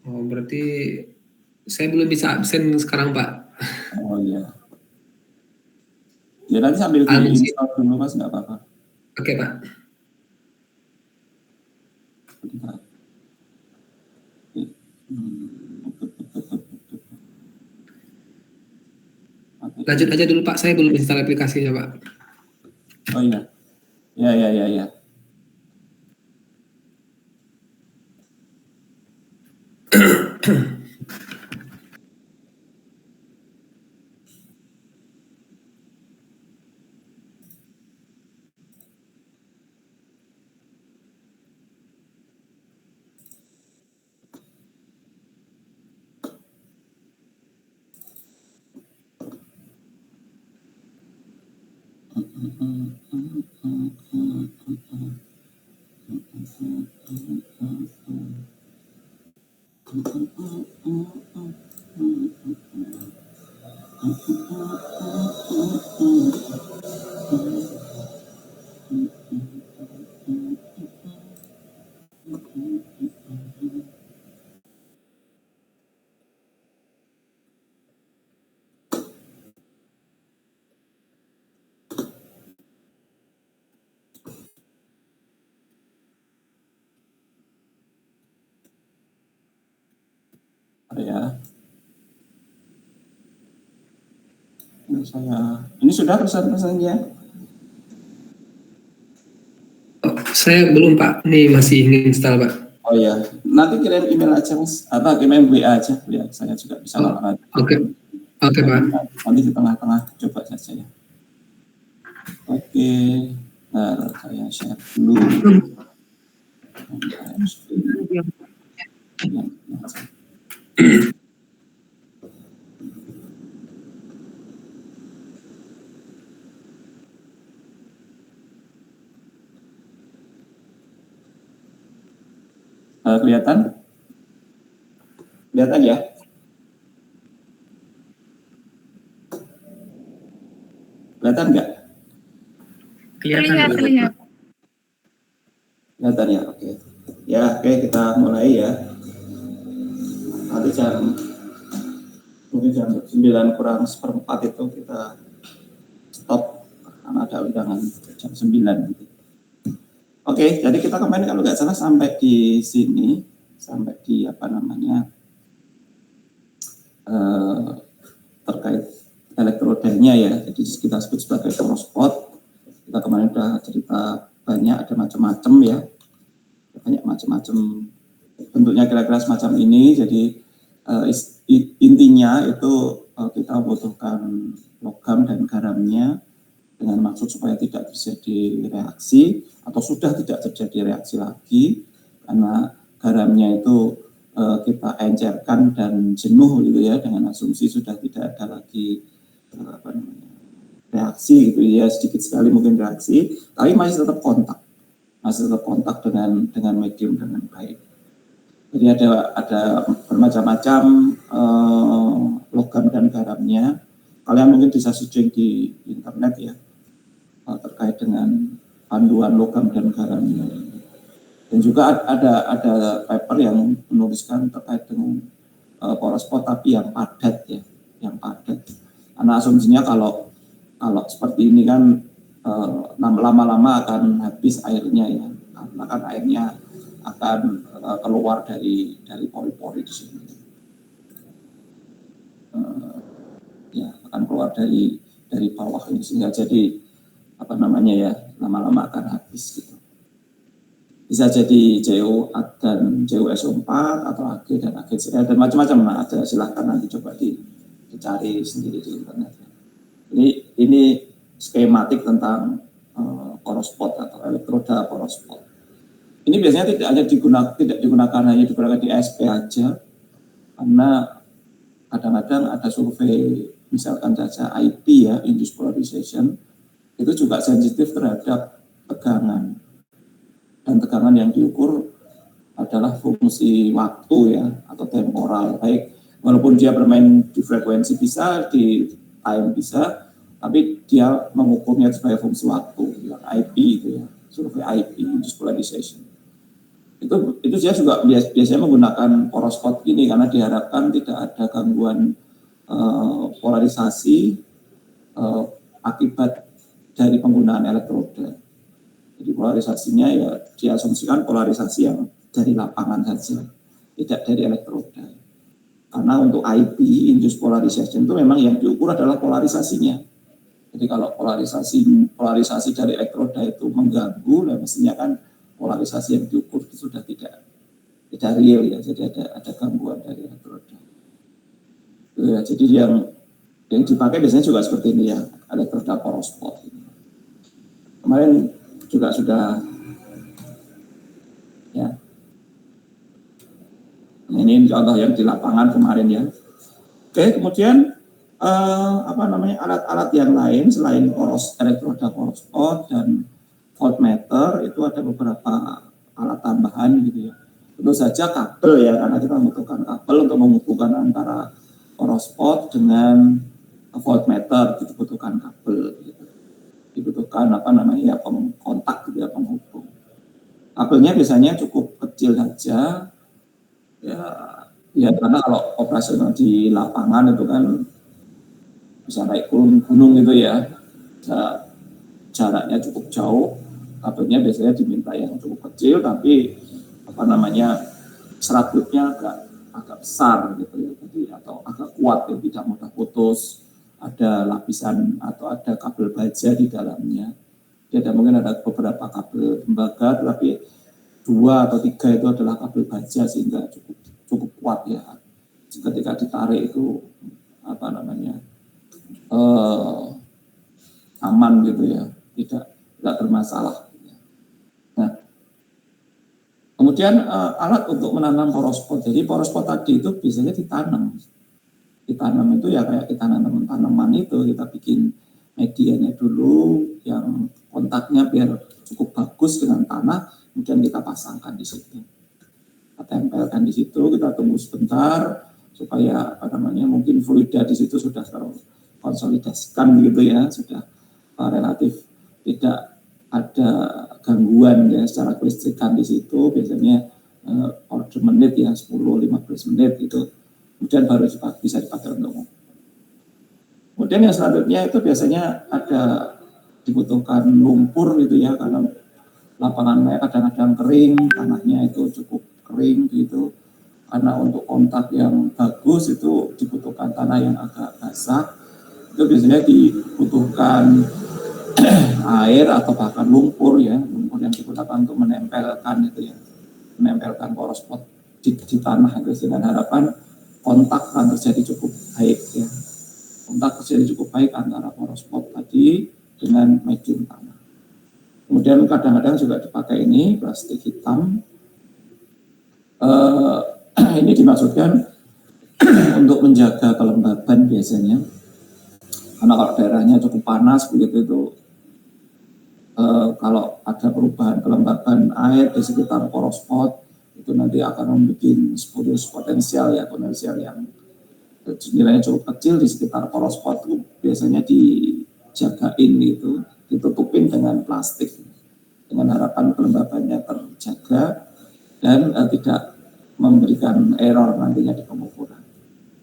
Oh, berarti saya belum bisa absen sekarang, Pak. Oh iya. Ya nanti sambil di-install dulu Mas, nggak apa-apa. Oke, Pak. Lanjut aja dulu Pak, saya belum install aplikasinya Pak. Oh iya. Ya. Ini sudah pesan-pesannya? Saya belum Pak, ini masih ingin install Pak. Oh ya, nanti kirim email aja Mas, atau kirim WA aja, ya saya juga bisa ngalamin. Oke Pak. Nanti di tengah-tengah coba saja ya. Oke, nah saya share dulu. Kelihatan? Kelihatan ya? Kelihatan nggak? Kelihatan. Kelihatan ya, oke. Ya, oke kita mulai ya. Nanti mungkin jam 9 kurang seperempat itu kita stop karena ada undangan jam 9 gitu. Oke, jadi kita kemarin kalau nggak salah sampai di sini, sampai di apa namanya terkait elektrodanya ya. Jadi kita sebut sebagai porospot. Kita kemarin sudah cerita banyak, ada macam-macam ya, banyak macam-macam bentuknya kira-kira semacam ini. Jadi intinya itu kita membutuhkan logam dan garamnya dengan maksud supaya tidak terjadi reaksi atau sudah tidak terjadi reaksi lagi, karena garamnya itu kita encerkan dan jenuh gitu ya, dengan asumsi sudah tidak ada lagi reaksi gitu ya, sedikit sekali mungkin reaksi, tapi masih tetap kontak dengan medium dengan baik. Jadi ada bermacam-macam logam dan garamnya. Kalian mungkin bisa searching di internet ya terkait dengan panduan logam dan garamnya. Dan juga ada paper yang menuliskan terkait dengan porospot tapi yang padat ya, yang padat. Karena asumsinya kalau seperti ini kan lama-lama akan habis airnya ya, karena kan airnya akan keluar dari pori-pori di sini. Ya akan keluar dari bawah ini, sehingga jadi apa namanya ya, lama-lama akan habis gitu. Bisa jadi JO dan JOSO4 atau AG dan AGCL dan macam-macam lah ada, silahkan nanti coba dicari sendiri di internet. Ini skematik tentang porospot atau elektroda porospot. Ini biasanya tidak digunakan hanya di ASP aja, karena kadang-kadang ada survei misalkan saja IP ya, induced polarization, itu juga sensitif terhadap tegangan, dan tegangan yang diukur adalah fungsi waktu ya atau temporal, baik walaupun dia bermain di frekuensi bisa, di time bisa, tapi dia mengukurnya sebagai fungsi waktu, yang IP itu ya, survei IP, induced polarization. Itu saya juga biasanya menggunakan poros spot ini karena diharapkan tidak ada gangguan polarisasi akibat dari penggunaan elektroda. Jadi polarisasinya ya diasumsikan polarisasi yang dari lapangan saja, tidak dari elektroda. Karena untuk IP, induced polarization, itu memang yang diukur adalah polarisasinya. Jadi kalau polarisasi dari elektroda itu mengganggu, nah mestinya kan polarisasi yang diukur itu sudah tidak real ya, jadi ada gangguan dari elektroda. Ya, jadi yang dipakai biasanya juga seperti ini ya, elektroda poros spot. Kemarin juga sudah ya. Ini contoh yang di lapangan kemarin ya. Oke, kemudian alat-alat yang lain selain elektroda poros spot dan voltmeter itu ada beberapa alat tambahan gitu ya. Tentu saja kabel ya, karena kita membutuhkan kabel untuk menghubungkan antara poros spot dengan voltmeter, dibutuhkan kabel gitu. Dibutuhkan kontak gitu ya, penghubung. Kabelnya biasanya cukup kecil saja ya karena kalau operasional di lapangan itu kan bisa naik gunung gitu ya, jaraknya cukup jauh, kabelnya biasanya diminta yang cukup kecil tapi seratnya agak besar gitu ya, jadi atau agak kuat ya, tidak mudah putus, ada lapisan atau ada kabel baja di dalamnya. Jadi mungkin ada beberapa kabel tembaga, tapi 2 atau 3 itu adalah kabel baja sehingga cukup kuat ya. Ketika ditarik itu aman gitu ya, tidak bermasalah. Nah, kemudian alat untuk menanam poros spot. Jadi poros spot tadi itu biasanya ditanam itu ya kayak kita nanam tanaman itu, kita bikin medianya dulu yang kontaknya biar cukup bagus dengan tanah, kemudian kita pasangkan di situ, kita tempelkan di situ, kita tunggu sebentar supaya mungkin fluida di situ sudah terkonsolidasikan gitu ya, sudah relatif tidak ada gangguan ya secara kelistrikan di situ, biasanya order menit ya 10-15 menit itu, kemudian baru bisa dipakai untuk. Kemudian yang selanjutnya itu biasanya dibutuhkan lumpur gitu ya, karena lapangannya kadang-kadang kering, tanahnya itu cukup kering gitu. Karena untuk kontak yang bagus itu dibutuhkan tanah yang agak basah. Itu biasanya dibutuhkan air atau bahkan lumpur ya, lumpur yang digunakan untuk menempelkan itu ya, menempelkan poros spot di tanah itu dengan harapan kontak akan terjadi cukup baik ya. Kontak terjadi cukup baik antara poros spot tadi dengan medium tanah. Kemudian kadang-kadang juga dipakai ini plastik hitam. Ini dimaksudkan untuk menjaga kelembaban biasanya. Karena kalau daerahnya cukup panas begitu itu, kalau ada perubahan kelembaban air di sekitar poros spot itu nanti akan membuat spurious potensial yang nilainya cukup kecil di sekitar poros spot itu biasanya dijagain gitu, ditutupin dengan plastik dengan harapan kelembabannya terjaga dan tidak memberikan error nantinya di pengukuran.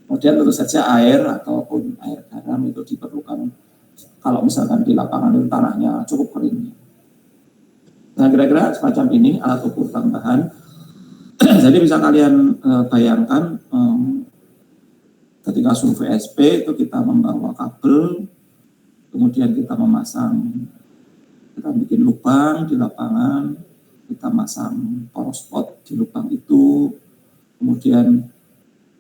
Kemudian tentu saja air ataupun air garam itu diperlukan kalau misalkan di lapangan itu tanahnya cukup kering. Nah kira-kira semacam ini alat ukur tambahan. Jadi bisa kalian bayangkan ketika survei SP itu kita membawa kabel, kemudian kita bikin lubang di lapangan, kita masang poros spot di lubang itu, kemudian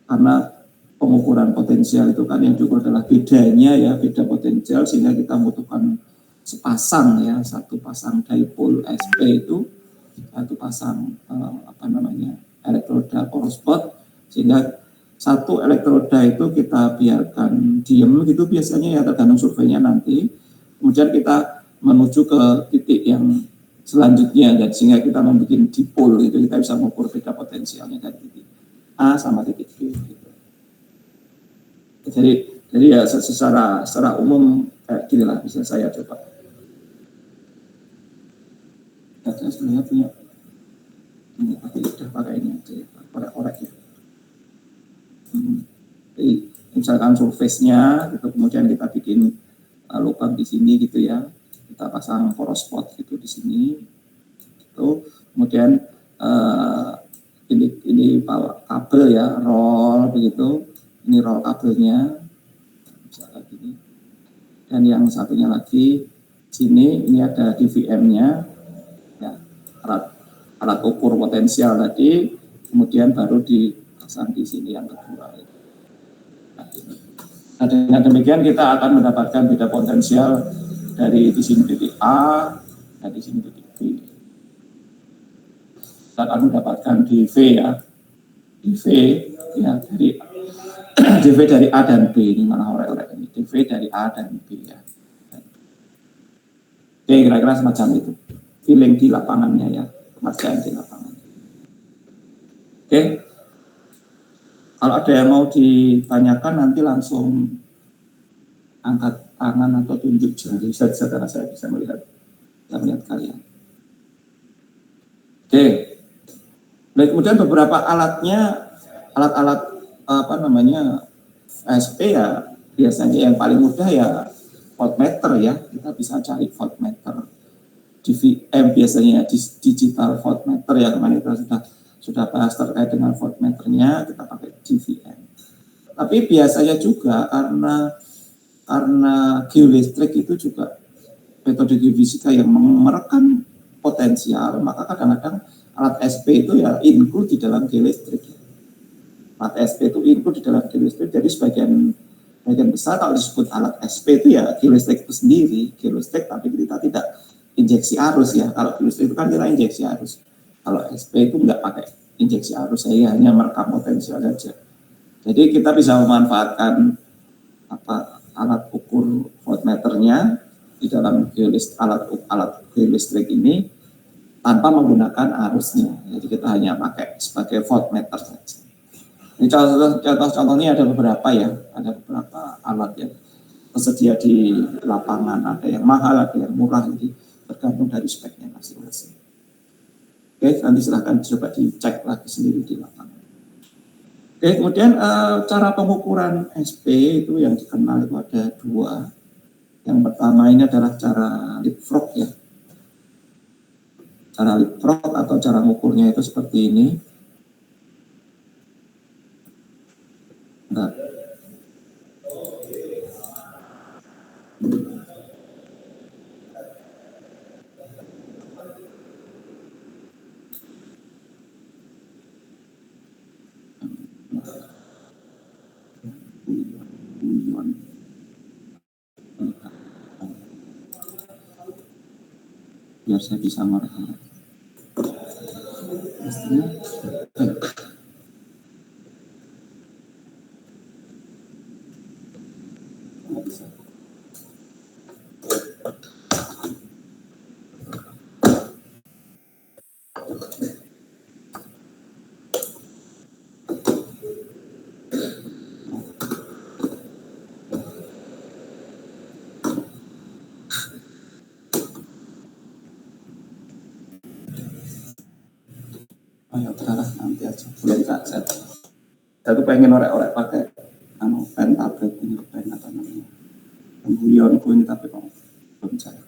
karena pengukuran potensial itu kan yang diukur adalah beda potensial, sehingga kita membutuhkan satu pasang dipole SP itu, satu pasang elektroda poros spot, sehingga satu elektroda itu kita biarkan diem gitu biasanya ya, tergantung surveinya nanti, kemudian kita menuju ke titik yang selanjutnya, dan sehingga kita membuat dipole itu, kita bisa mengukur beda potensialnya dari titik A sama titik B gitu. Jadi ya secara umum kayak gini lah bisa saya coba. Saya sebenarnya punya misalkan surface-nya gitu, kemudian kita bikin lubang di sini gitu ya, kita pasang poros spot gitu di sini gitu. Kemudian ini kabel ya, roll begitu, ini roll kabelnya misalkan gini. Dan yang satunya lagi sini ini ada DVM-nya ya, alat ukur potensial tadi, kemudian baru dipasang di sini yang kedua. Nah, dengan demikian kita akan mendapatkan beda potensial dari di sini titik A dan di sini titik B. Kita akan mendapatkan DV ya, DV ya dari DV dari A dan B, ini mana orek-orek ini, DV dari A dan B ya. Oke, kira-kira semacam itu. Feeling di lapangannya ya, pengerjaan di lapangan. Oke, kalau ada yang mau ditanyakan nanti langsung angkat tangan atau tunjuk jari saja karena saya bisa melihat kalian. Oke, baik, kemudian beberapa alatnya, alat-alat apa namanya SP ya, biasanya yang paling mudah ya voltmeter ya, kita bisa cari voltmeter. DVM biasanya digital voltmeter ya, kemarin kita sudah bahas terkait dengan voltmeternya, kita pakai DVM. Tapi biasanya juga karena geolistrik itu juga metode geofisika yang merekam potensial, maka kadang-kadang alat SP itu ya include di dalam geolistrik. Alat SP itu include di dalam geolistrik, jadi sebagian besar kalau disebut alat SP itu ya geolistrik itu sendiri, geolistrik tapi kita tidak injeksi arus ya. Kalau geolistrik itu kan kita injeksi arus. Kalau SP itu nggak pakai injeksi arus, saya hanya merekam potensial saja. Jadi kita bisa memanfaatkan alat ukur voltmeternya di dalam alat geolistrik ini tanpa menggunakan arusnya. Jadi kita hanya pakai sebagai voltmeter saja. Ini contohnya ada beberapa ya, ada beberapa alat yang tersedia di lapangan, ada yang mahal, ada yang murah, jadi tergantung dari speknya masing-masing. Oke, nanti silahkan coba dicek lagi sendiri di lapangan. Oke, kemudian cara pengukuran SP itu yang dikenal itu ada dua. Yang pertama ini adalah cara leapfrog ya. Cara leapfrog atau cara mengukurnya itu seperti ini. Nah. Biar saya bisa merekam. Ayo udahlah nanti aja, belum saya tuh pengen orek-orek pakai pen tablet ini, pen apa namanya Buyonku ini, tapi kok belum saya.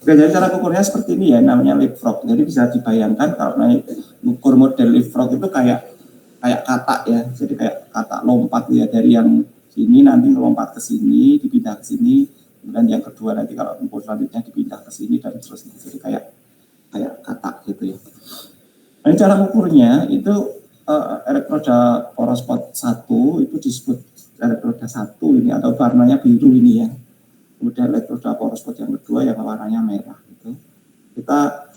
Oke, jadi cara ukurnya seperti ini ya, namanya leapfrog. Jadi bisa dibayangkan kalau naik ukur model leapfrog itu kayak katak ya, jadi kayak katak lompat ya, dari yang sini nanti lompat ke sini, dipindah ke sini, kemudian yang kedua nanti kalau ukur selanjutnya dipindah ke sini dan seterusnya, jadi kayak katak gitu ya. Nah, cara ukurnya itu elektroda poros spot 1 itu disebut elektroda 1 ini atau warnanya biru ini ya. Kemudian elektroda poros spot yang kedua yang warnanya merah gitu. Kita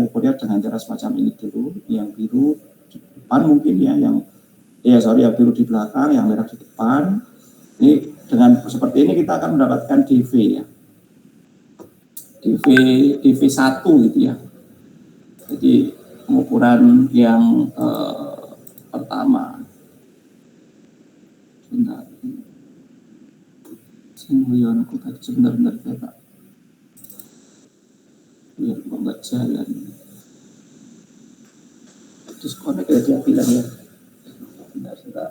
ukurnya dengan cara semacam ini dulu, yang biru di depan mungkin ya, yang biru di belakang, yang merah di depan. Ini dengan seperti ini kita akan mendapatkan DV ya. DV1 gitu ya. Jadi pengukuran yang pertama. Sebentar. Simulionku tadi sebentar Pak. Biar kok nggak jalan. Disconnect ya dia bilang ya. Sebentar.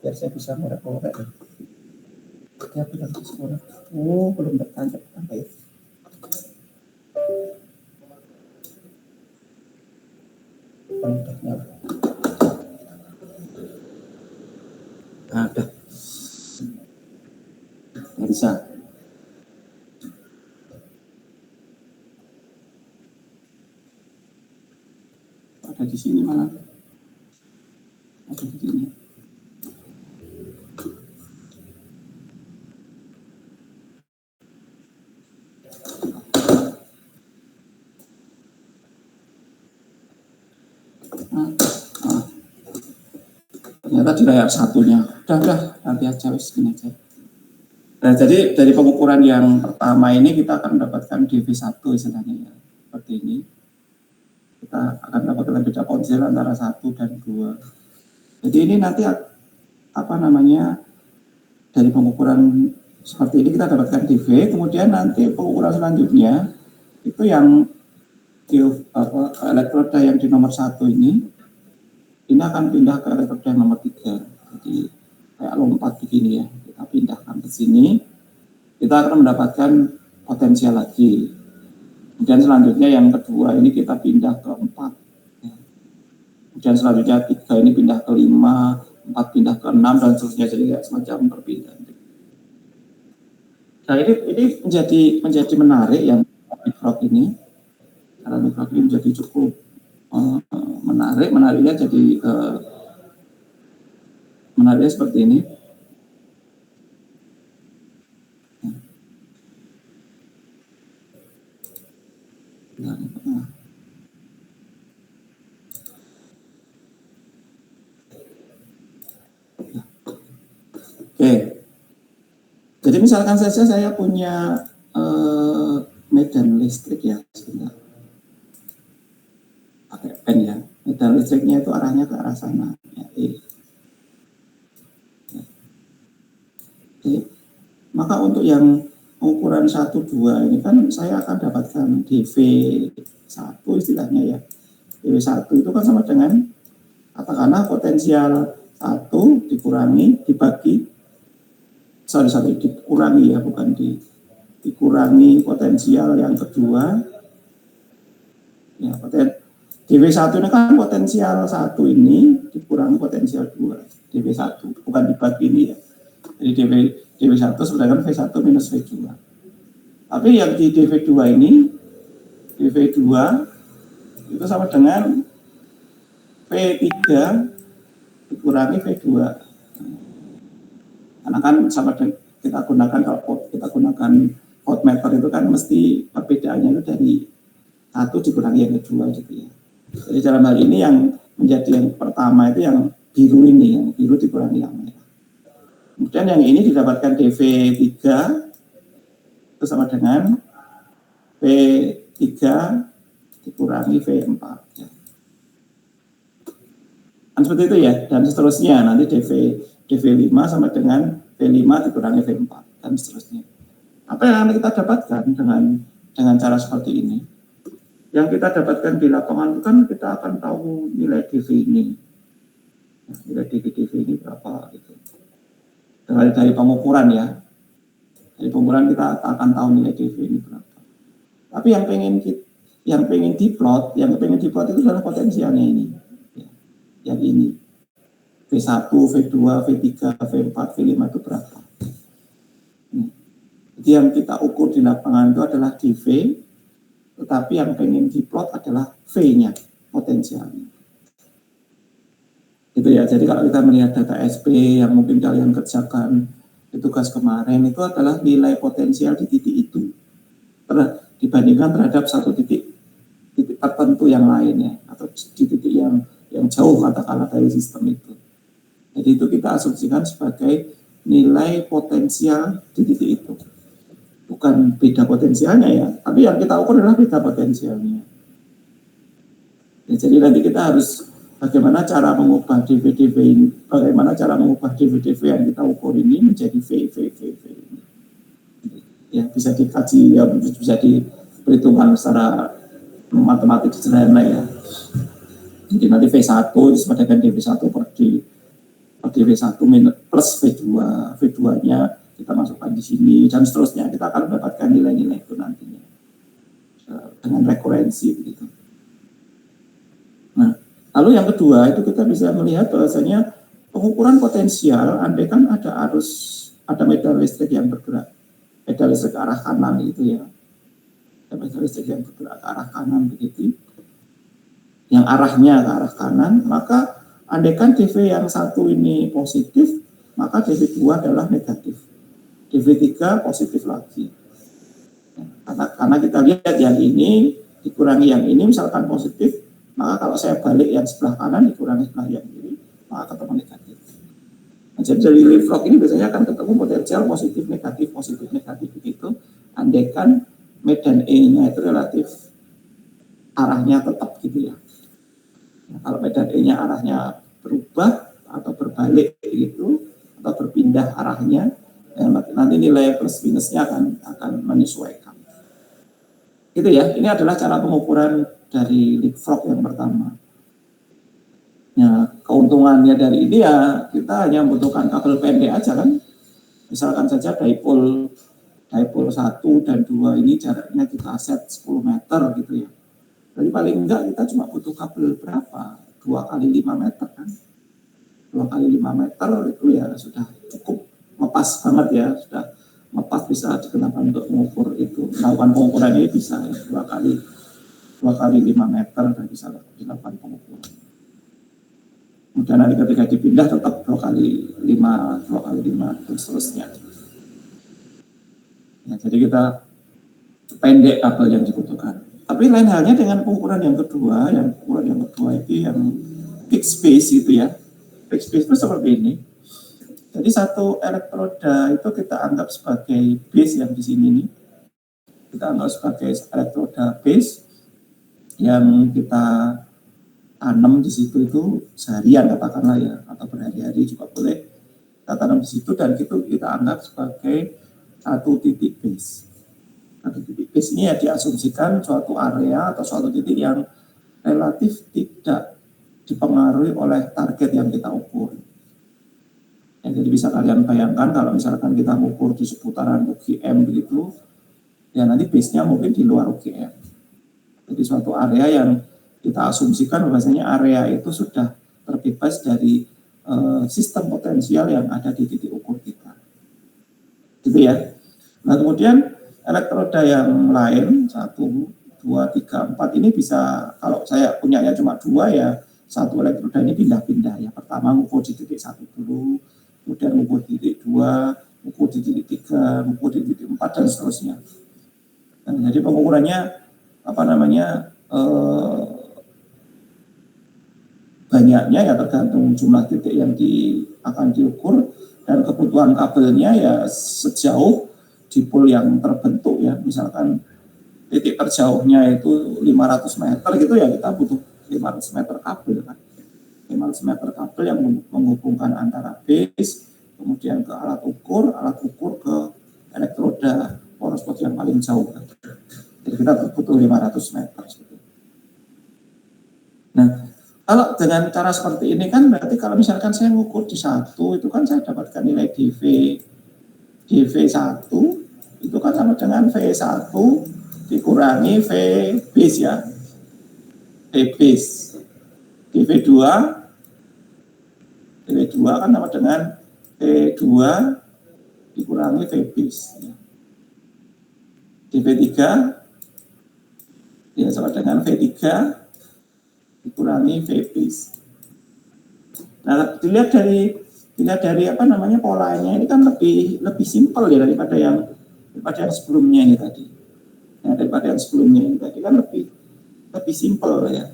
biar saya bisa ngorek-ngorek. Dia bilang diskon. Oh, belum tertancap apa ya? Ada. Nggak bisa. Ada di sini malah. Ada di sini. Ternyata di layar satunya. Udah, nanti aja wis gini aja. Nah, jadi dari pengukuran yang pertama ini kita akan mendapatkan DV1 istilahnya ya. Seperti ini. Kita akan mendapatkan beda ponsil antara 1 dan 2. Jadi ini nanti apa namanya, dari pengukuran seperti ini kita dapatkan DV, kemudian nanti pengukuran selanjutnya itu yang elektroda yang di nomor 1 ini akan pindah ke elektroda yang nomor 3. Jadi kayak lompat begini ya, kita pindahkan ke sini, kita akan mendapatkan potensial lagi. Kemudian selanjutnya yang kedua ini kita pindah ke 4. Kemudian selanjutnya 3 ini pindah ke 5, 4 pindah ke 6, dan seterusnya, jadi kayak semacam perpindahan. Nah ini menjadi menarik yang mikrot ini. Karena mikrot ini menjadi cukup menariknya jadi menariknya seperti ini. Oke, jadi misalkan saja saya punya medan listrik ya, sebentar. Pakai pen ya, medan listriknya itu arahnya ke arah sana ya, maka untuk yang ukuran 1, 2 ini kan saya akan dapatkan DV1 istilahnya ya. DV1 itu kan sama dengan, katakanlah potensial 1 dikurangi dibagi, dikurangi ya, bukan dikurangi potensial yang kedua ya, DV1 ini kan potensial 1 ini dikurangi potensial 2, DV1, bukan dibagi ini ya. Jadi DV1 sebenarnya V1 minus V2. Tapi yang di DV2 ini, DV2 itu sama dengan V3 dikurangi V2. Karena kan sama dengan kita gunakan voltmeter itu kan mesti perbedaannya itu dari 1 dikurangi yang kedua gitu ya. Jadi dalam hal ini yang menjadi yang pertama itu yang biru ini, yang biru dikurangi yang merah. Kemudian yang ini didapatkan DV3 itu sama dengan V3 dikurangi V4 ya. Kan seperti itu ya, dan seterusnya nanti DV5 sama dengan V5 dikurangi V4 dan seterusnya. Apa yang kita dapatkan dengan cara seperti ini? Yang kita dapatkan di lapangan kan kita akan tahu nilai DV ini. Nilai DV ini berapa gitu. Dari pengukuran ya. Dari pengukuran kita akan tahu nilai DV ini berapa. Tapi yang pengen diplot itu adalah potensialnya ini. Ya. Yang ini. V1, V2, V3, V4, V5 itu berapa. Jadi yang kita ukur di lapangan itu adalah DV, tetapi yang pengen diplot adalah V-nya, potensialnya. Itu ya, jadi kalau kita melihat data SP yang mungkin kalian kerjakan di tugas kemarin, itu adalah nilai potensial di titik itu dibandingkan terhadap satu titik tertentu yang lainnya, atau di titik yang jauh katakanlah dari sistem itu. Jadi itu kita asumsikan sebagai nilai potensial di titik itu. Bukan beda potensialnya ya, tapi yang kita ukur adalah beda potensialnya. Ya, jadi nanti kita harus bagaimana cara mengubah DV ini, bagaimana cara mengubah DV yang kita ukur ini menjadi V ini. Ya, bisa dikaji, ya bisa diperhitungkan secara matematik sederhana ya. Jadi nanti V1 itu sama dengan DV1 per D DV1 plus V2, V2-nya kita masukkan di sini, dan seterusnya. Kita akan mendapatkan nilai-nilai itu nantinya dengan rekurensi begitu. Nah, lalu yang kedua itu kita bisa melihat bahwasanya pengukuran potensial andaikan ada medan listrik yang bergerak, medan listrik ke arah kanan itu ya, medan listrik yang bergerak ke arah kanan begitu, yang arahnya ke arah kanan, maka andaikan DV yang satu ini positif, maka DV2 adalah negatif, DV3 positif lagi. Karena kita lihat yang ini dikurangi yang ini misalkan positif, maka kalau saya balik yang sebelah kanan dikurangi sebelah yang kiri, maka ketemu negatif. Nah, jadi dari leapfrog ini biasanya akan ketemu potensial positif negatif begitu. Andaikan medan E-nya itu relatif arahnya tetap gitu ya. Nah, kalau medan E-nya arahnya berubah atau berbalik gitu atau berpindah arahnya, ya, nanti nilai plus minusnya akan menyesuaikan. Gitu ya. Ini adalah cara pengukuran dari leapfrog yang pertama. Ya, keuntungannya dari ini ya kita hanya membutuhkan kabel pendek aja kan. Misalkan saja dipole 1 dan 2 ini jaraknya kita set 10 meter gitu ya. Jadi paling enggak kita cuma butuh kabel berapa? 2 kali 5 meter kan. 2 kali 5 meter itu ya sudah cukup ngepas banget ya, sudah ngepas bisa digunakan untuk mengukur itu. Melakukan pengukuran ini bisa ya, 2 kali 5 meter dan bisa dilakukan pengukuran. Kemudian nanti ketika dipindah tetap 2 kali 5 dan seterusnya. Ya, jadi kita pendek kabel yang dibutuhkan. Tapi lain halnya dengan pengukuran yang kedua, itu yang fixed base itu ya. Fixed base itu seperti ini. Jadi satu elektroda itu kita anggap sebagai base yang di sini nih. Kita anggap sebagai elektroda base yang kita tanam di situ itu seharian katakanlah ya, atau berhari-hari juga boleh. Kita tanam di situ dan itu kita anggap sebagai satu titik base. Satu titik base ini ya diasumsikan suatu area atau suatu titik yang relatif tidak dipengaruhi oleh target yang kita ukur. Ya, jadi bisa kalian bayangkan kalau misalkan kita ukur di seputaran UGM begitu, ya nanti base-nya mungkin di luar UGM. Jadi suatu area yang kita asumsikan bahwasanya area itu sudah terbebas dari sistem potensial yang ada di titik ukur kita. Gitu ya. Nah kemudian elektroda yang lain 1, 2, 3, 4 ini bisa, kalau saya punyanya cuma 2 ya, satu elektroda ini pindah-pindah ya. Pertama ngukur di titik 1 dulu, kemudian ngukur di titik 2, ngukur di titik 3, ngukur di titik 4 dan seterusnya. Dan jadi pengukurannya banyaknya ya tergantung jumlah titik yang akan diukur dan kebutuhan kabelnya ya sejauh dipol yang terbentuk ya. Misalkan titik terjauhnya itu 500 meter gitu ya, kita butuh 500 meter kabel kan. 500 meter kabel yang menghubungkan antara base kemudian ke alat ukur ke elektroda poros yang paling jauh kan. Jadi kita butuh 500 meter. Nah, kalau dengan cara seperti ini kan berarti kalau misalkan saya ngukur di 1 itu kan saya dapatkan nilai DV1 itu kan sama dengan V1 dikurangi V base ya. V base. DV2 kan sama dengan V2 dikurangi V base. DV3 ya sama dengan V3 dikurangi V base. Nah, dilihat dari polanya ini kan lebih simpel ya daripada yang sebelumnya ini tadi. Ya, daripada yang sebelumnya ini tadi kan lebih simpel ya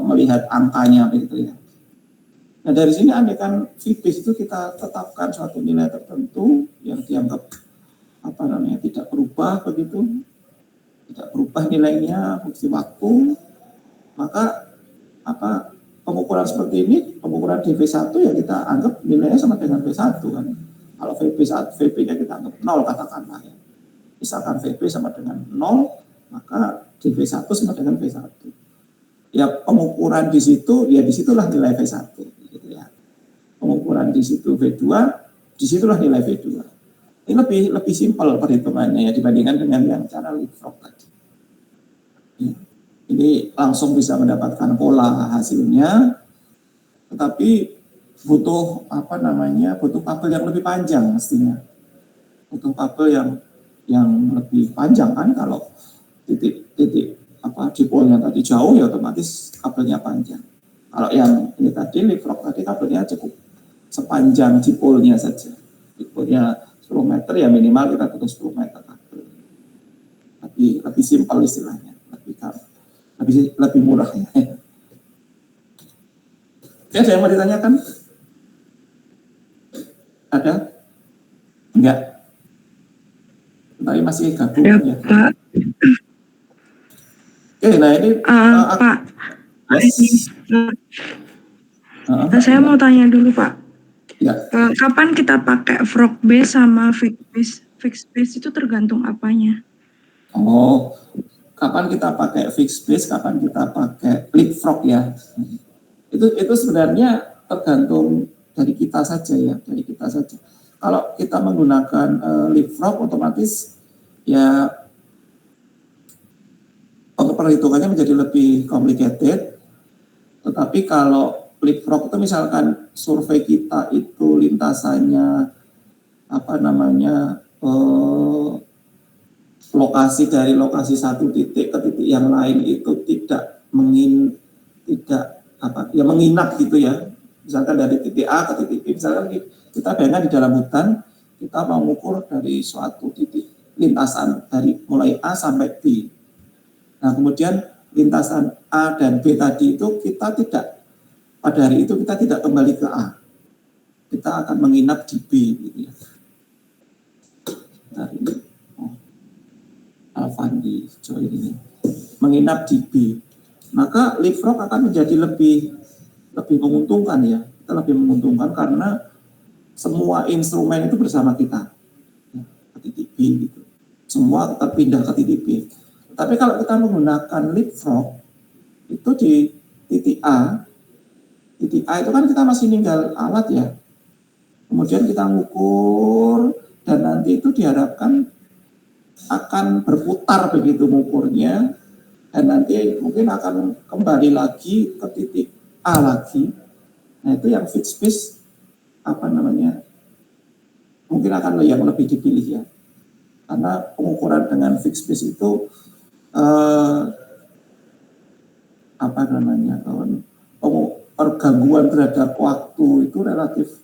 melihat angkanya begitu ya. Nah, dari sini andaikan V base itu kita tetapkan suatu nilai tertentu yang dianggap tidak berubah begitu, tidak berubah nilainya fungsi waktu, maka pengukuran seperti ini, pengukuran DV1 ya kita anggap nilainya sama dengan V1 kan. Kalau VB-nya kita anggap 0 katakanlah ya. Misalkan VB sama dengan 0, maka DV1 sama dengan V1. Ya pengukuran di situ, ya disitulah nilai V1 gitu ya. pengukuran di situ V2, disitulah nilai V2. Ini lebih simpel perhitungannya ya dibandingkan dengan yang cara leapfrog tadi. Ya. Ini langsung bisa mendapatkan pola hasilnya, tetapi butuh butuh tabel yang lebih panjang mestinya. Butuh tabel yang lebih panjang kan, kalau titik dipolnya tadi jauh ya otomatis kabelnya panjang. Kalau yang ini tadi leapfrog tadi kabelnya cukup sepanjang dipolnya saja. Dipolnya 10 meter ya minimal kita butuh 10 meter kabel. Lebih simpel istilahnya, lebih murah ya. Oke, ada yang mau ditanyakan? Ada? Enggak? Tapi masih gabung ya, Pak. Oke, nah ini Pak. yes. Saya mau tanya dulu Pak. Ya. Kapan kita pakai frog base sama fixed base? Fixed base itu tergantung apanya? Oh, kapan kita pakai fixed base, kapan kita pakai leapfrog ya? Itu sebenarnya tergantung dari kita saja ya, dari kita saja. Kalau kita menggunakan leapfrog otomatis ya untuk perhitungannya menjadi lebih complicated. Tetapi kalau leapfrog itu misalkan survei kita itu lintasannya lokasi dari lokasi satu titik ke titik yang lain itu tidak menginap gitu ya. Misalkan dari titik A ke titik B, misalkan kita bayangkan di dalam hutan, kita mau mengukur dari suatu titik lintasan dari mulai A sampai B. Nah kemudian lintasan A dan B tadi itu pada hari itu kita tidak kembali ke A, kita akan menginap di B gitu ya. Nah, ini Alfandi join ini menginap di B, maka leapfrog akan menjadi lebih menguntungkan ya. Kita lebih menguntungkan karena semua instrumen itu bersama kita ke titik B gitu. Semua kita pindah ke titik B. Tapi kalau kita menggunakan leapfrog itu di titik A itu kan kita masih ninggal alat ya. Kemudian kita ngukur dan nanti itu diharapkan akan berputar begitu ngukurnya, dan nanti mungkin akan kembali lagi ke titik A lagi. Nah itu yang fixed base mungkin akan yang lebih dipilih ya, karena pengukuran dengan fixed base itu pergangguan terhadap waktu itu relatif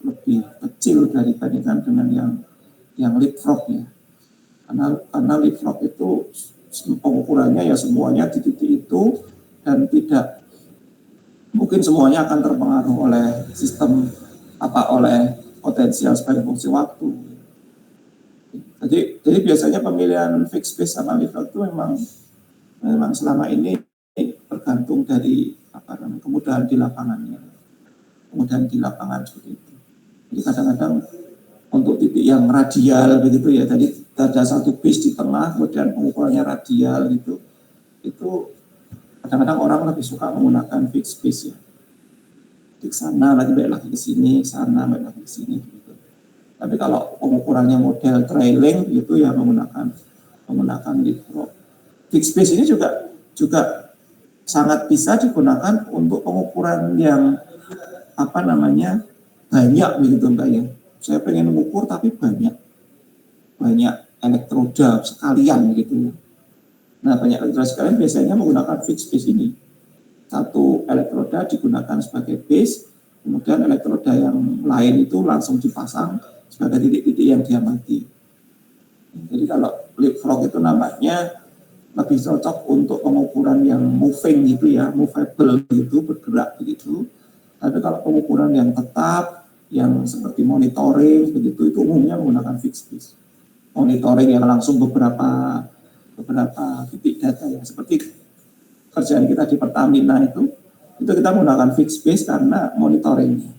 lebih kecil dibandingkan dengan yang leapfrog ya. Karena leapfrog itu pengukurannya ya semuanya di titik itu, dan tidak mungkin semuanya akan terpengaruh oleh sistem oleh potensial sebagai fungsi waktu. Jadi biasanya pemilihan fixed base sama leapfrog itu memang selama ini tergantung dari kemudahan di lapangannya, kemudahan di lapangan seperti itu. Jadi kadang-kadang untuk titik yang radial begitu ya, tadi ada satu base di tengah, kemudian pengukurannya radial gitu, itu kadang-kadang orang lebih suka menggunakan fixed base ya. Di sana lagi balik lagi ke sini, sana balik lagi ke sini gitu. Tapi kalau pengukurannya model trailing gitu ya menggunakan leapfrog. Fixed base ini juga sangat bisa digunakan untuk pengukuran yang banyak begitu Mbak ya. Saya pengen mengukur tapi banyak elektroda sekalian gitu ya. Nah banyak elektroda sekalian biasanya menggunakan fixed base ini. Satu elektroda digunakan sebagai base, kemudian elektroda yang lain itu langsung dipasang sebagai titik-titik yang diamati. Jadi kalau leapfrog itu nampaknya lebih cocok untuk pengukuran yang moving gitu ya, movable gitu, bergerak begitu. Tapi kalau pengukuran yang tetap, yang seperti monitoring begitu, itu umumnya menggunakan fixed base. Monitoring yang langsung beberapa titik data ya, seperti kerjaan kita di Pertamina itu kita menggunakan fixed base karena monitoringnya.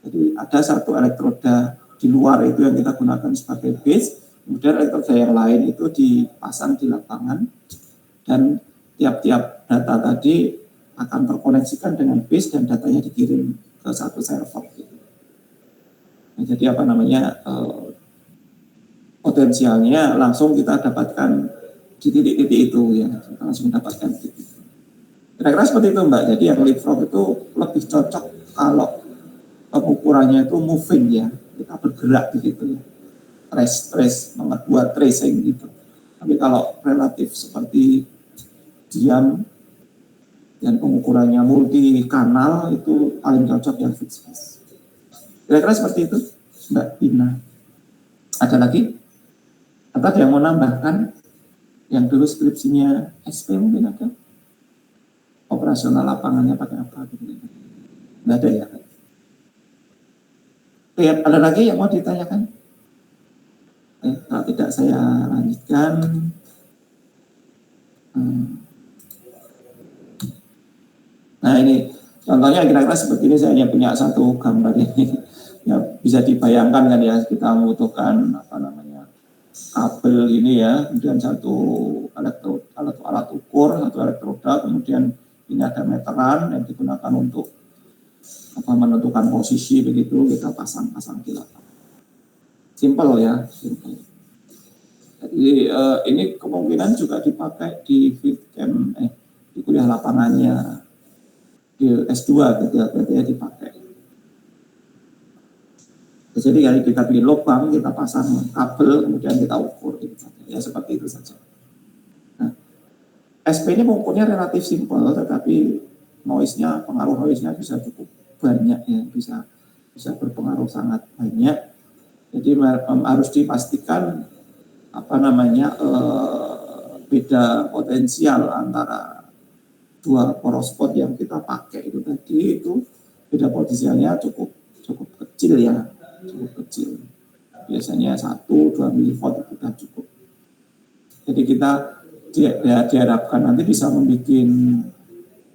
Jadi ada satu elektroda di luar itu yang kita gunakan sebagai base. Kemudian elektroda yang lain itu dipasang di lapangan, dan tiap-tiap data tadi akan terkoneksikan dengan base dan datanya dikirim ke satu server. Gitu. Nah, jadi apa namanya potensialnya langsung kita dapatkan di titik-titik itu ya, kita langsung dapatkan titik itu. Kira-kira seperti itu Mbak. Jadi yang leapfrog itu lebih cocok kalau ukurannya itu moving ya, kita bergerak begitu ya, trace membuat tracing gitu. Tapi kalau relatif seperti diam dan pengukurannya multi kanal itu paling cocok yang fixed base. Kira-kira seperti itu Mbak Ina. Ada lagi? Atau ada yang mau nambahkan? Yang dulu skripsinya SP mungkin ada? Operasional lapangannya pakai apa? Gitu. Nggak ada ya? Oke, ada lagi yang mau ditanyakan? Kalau tidak saya lanjutkan. Nah ini contohnya kira-kira seperti ini, saya hanya punya satu gambar ini. Ya bisa dibayangkan kan ya, kita membutuhkan apa namanya kabel ini ya, kemudian satu alat ukur, satu elektroda, kemudian ini ada meteran yang digunakan untuk menentukan posisi begitu, kita pasang di lapangan. Simple ya, simple. Jadi ini kemungkinan juga dipakai di field camp, di kuliah lapangannya di S2 gitu ya dipakai. Jadi kalau kita bikin lubang, kita pasang kabel, kemudian kita ukur gitu. Ya seperti itu saja. Nah, SP ini mengukurnya relatif simpel, tetapi pengaruh noise-nya bisa cukup banyak ya, bisa berpengaruh sangat banyak. Jadi harus dipastikan beda potensial antara dua poros spot yang kita pakai itu tadi, itu beda potensialnya cukup kecil ya, cukup kecil. Biasanya 1-2 milivolt itu sudah cukup. Jadi kita diharapkan nanti bisa membuat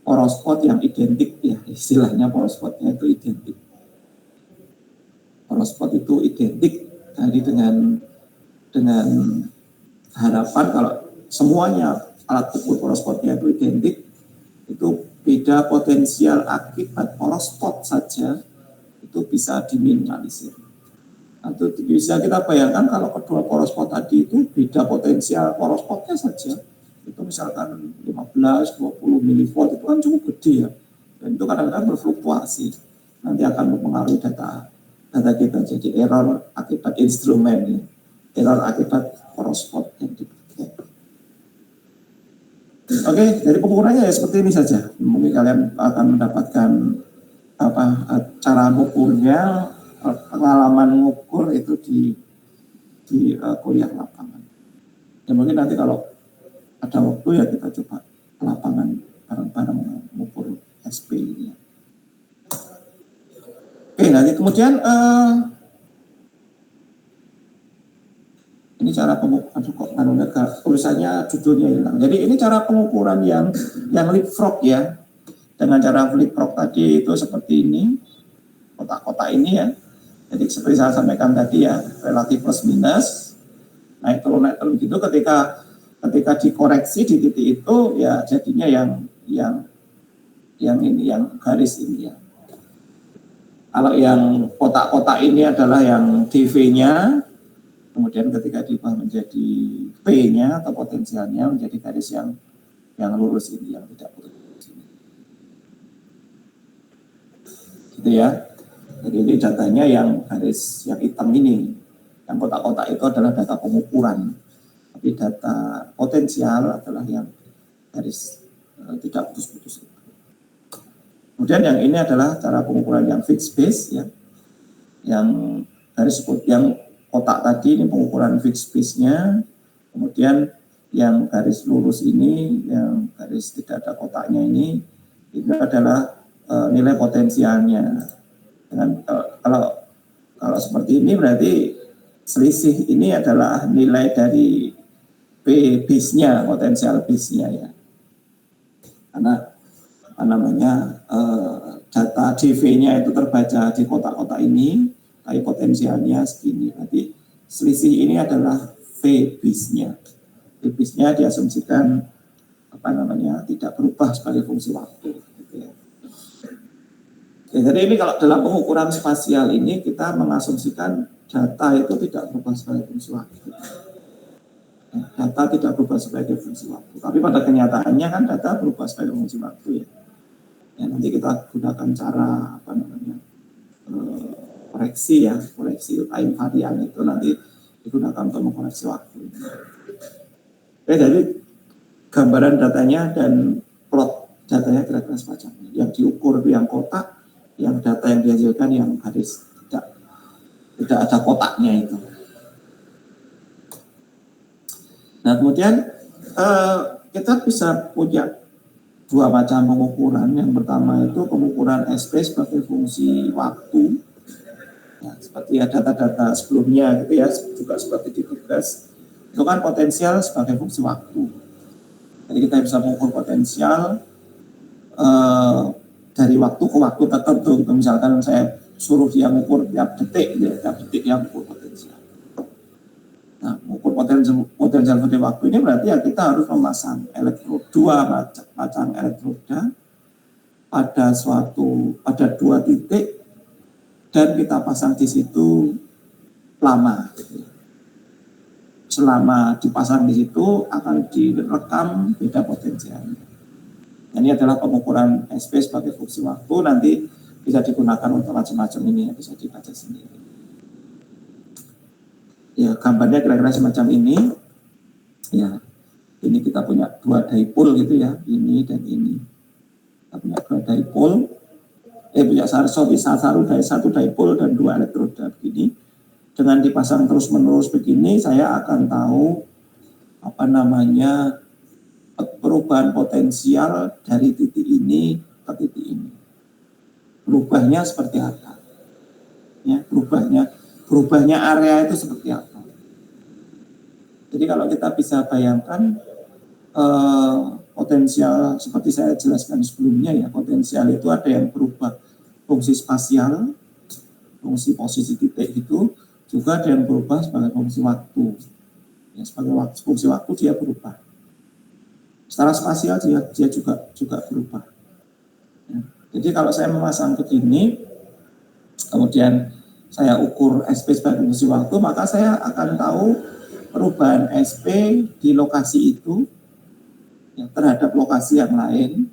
poros spot yang identik ya, istilahnya poros spotnya itu identik. Poros spot itu identik tadi dengan harapan kalau semuanya alat ukur poros spotnya itu identik, itu beda potensial akibat poros spot saja itu bisa diminimalisir. Atau bisa kita bayangkan kalau kedua poros spot tadi itu beda potensial poros spotnya saja, itu misalkan 15-20 milivolt, itu kan cukup gede ya, dan itu kadang-kadang berfluktuasi, nanti akan mempengaruhi data kita. Jadi error akibat instrumen ya, error akibat poros spot yang dipakai. Oke, dari pengukurannya ya seperti ini saja. Mungkin kalian akan mendapatkan cara mengukurnya, pengalaman mengukur itu di kuliah lapangan. Dan mungkin nanti kalau ada waktu ya kita coba ke lapangan bareng-bareng mengukur SP ini. Oke, nanti kemudian ini cara pengukuran, tulisannya judulnya hilang. Jadi ini cara pengukuran yang leapfrog ya. Dengan cara leapfrog tadi itu seperti ini, kotak-kotak ini ya. Jadi seperti saya sampaikan tadi ya, relatif plus minus, naik turun gitu. Ketika dikoreksi di titik itu ya jadinya yang garis ini ya. Kalau yang kotak-kotak ini adalah yang DV-nya, kemudian ketika diubah menjadi P-nya atau potensialnya menjadi garis yang lurus ini, yang tidak putus ini. Gitu ya. Jadi ini datanya yang garis yang hitam ini, yang kotak-kotak itu adalah data pengukuran, tapi data potensial adalah yang garis tidak putus-putus. Kemudian yang ini adalah cara pengukuran yang fixed base ya, yang garis yang kotak tadi ini pengukuran fixed base-nya, kemudian yang garis lurus ini, yang garis tidak ada kotaknya ini, itu adalah nilai potensialnya. Dengan kalau seperti ini berarti selisih ini adalah nilai dari P base-nya, potensial base-nya ya. Karena data DV-nya itu terbaca di kotak-kotak ini, tapi potensialnya segini. Berarti selisih ini adalah V base-nya. V base-nya diasumsikan tidak berubah sebagai fungsi waktu. Ya, jadi ini kalau dalam pengukuran spasial ini kita mengasumsikan data itu tidak berubah sebagai fungsi waktu. Ya, data tidak berubah sebagai fungsi waktu. Tapi pada kenyataannya kan data berubah sebagai fungsi waktu ya. Ya, nanti kita gunakan cara apa namanya koreksi ya, koreksi time varian itu nanti digunakan untuk mengkoreksi waktu. Oke, jadi gambaran datanya dan plot datanya kira-kira semacam ini. Yang diukur itu yang kotak, yang data yang dihasilkan yang garis tidak ada kotaknya itu. Nah kemudian kita bisa punya dua macam pengukuran. Yang pertama itu pengukuran SP sebagai fungsi waktu. Ya, seperti ya data-data sebelumnya gitu ya, juga seperti di tugas. Itu kan potensial sebagai fungsi waktu. Jadi kita bisa mengukur potensial dari waktu ke waktu tertentu. Misalkan saya suruh dia mengukur tiap detik, tiap detik dia mengukur potensial. Nah, mengukur potensial sebagai waktu ini berarti ya kita harus memasang dua macam elektroda pada dua titik dan kita pasang di situ lama. Selama dipasang di situ akan direkam beda potensialnya. Ini adalah pengukuran SP sebagai fungsi waktu, nanti bisa digunakan untuk macam-macam ini, bisa dibaca sendiri. Ya, gambarnya kira-kira semacam ini. Ya, ini kita punya dua dipol gitu ya, ini dan ini. Kita punya dua dipol, punya satu dipol dan dua elektroda begini. Dengan dipasang terus-menerus begini, saya akan tahu apa namanya perubahan potensial dari titik ini ke titik ini. Berubahnya seperti apa? Ya, berubahnya area itu seperti apa? Jadi kalau kita bisa bayangkan potensial seperti saya jelaskan sebelumnya ya, potensial itu ada yang berubah fungsi spasial, fungsi posisi titik itu, juga ada yang berubah sebagai fungsi waktu. Ya, sebagai fungsi waktu dia berubah. Secara spasial dia juga berubah. Ya. Jadi kalau saya memasang begini, kemudian saya ukur SP sebagai fungsi waktu, maka saya akan tahu perubahan SP di lokasi itu ya, terhadap lokasi yang lain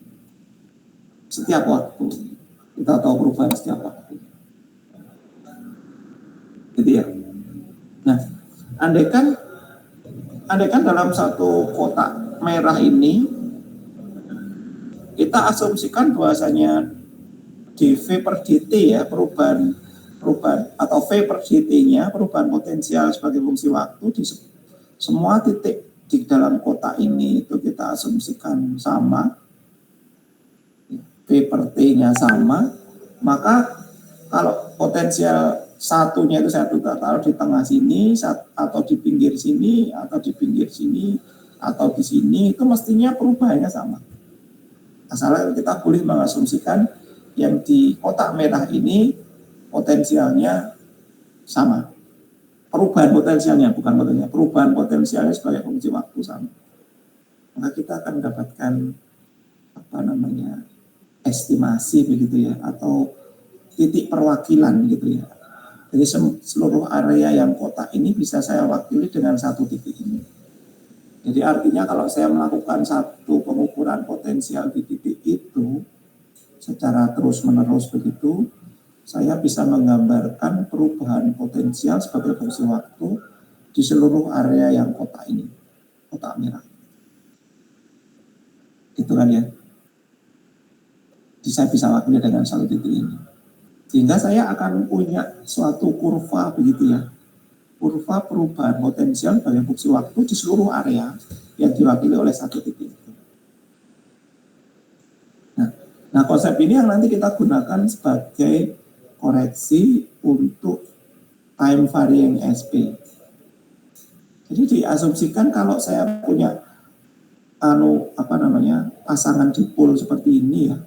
setiap waktu. Kita tahu perubahan setiap waktu. Gitu ya. Nah, andaikan dalam satu kotak merah ini kita asumsikan bahwasanya dV per dt ya, perubahan atau V per dt-nya, perubahan potensial sebagai fungsi waktu di semua titik di dalam kotak ini itu kita asumsikan sama, V per t-nya sama, maka kalau potensial satunya itu saya taruh di tengah sini atau di pinggir sini atau di pinggir sini atau di sini, itu mestinya perubahannya sama. Asalnya kita boleh mengasumsikan yang di kotak merah ini potensialnya sama. Perubahan potensialnya, bukan potensialnya, perubahan potensialnya sebagai fungsi waktu sama. Maka kita akan mendapatkan apa namanya estimasi begitu ya, atau titik perwakilan gitu ya. Jadi seluruh area yang kotak ini bisa saya wakili dengan satu titik ini. Jadi artinya kalau saya melakukan satu pengukuran potensial di titik itu secara terus-menerus begitu, saya bisa menggambarkan perubahan potensial sebagai fungsi waktu di seluruh area yang kotak ini, kotak merah. Itu kan ya. Jadi saya bisa wakili dengan satu titik ini. Sehingga saya akan punya suatu kurva begitu ya. Kurva perubahan potensial sebagai fungsi waktu di seluruh area yang diwakili oleh satu titik. Nah, konsep ini yang nanti kita gunakan sebagai koreksi untuk time varying SP. Jadi diasumsikan kalau saya punya pasangan dipol seperti ini ya.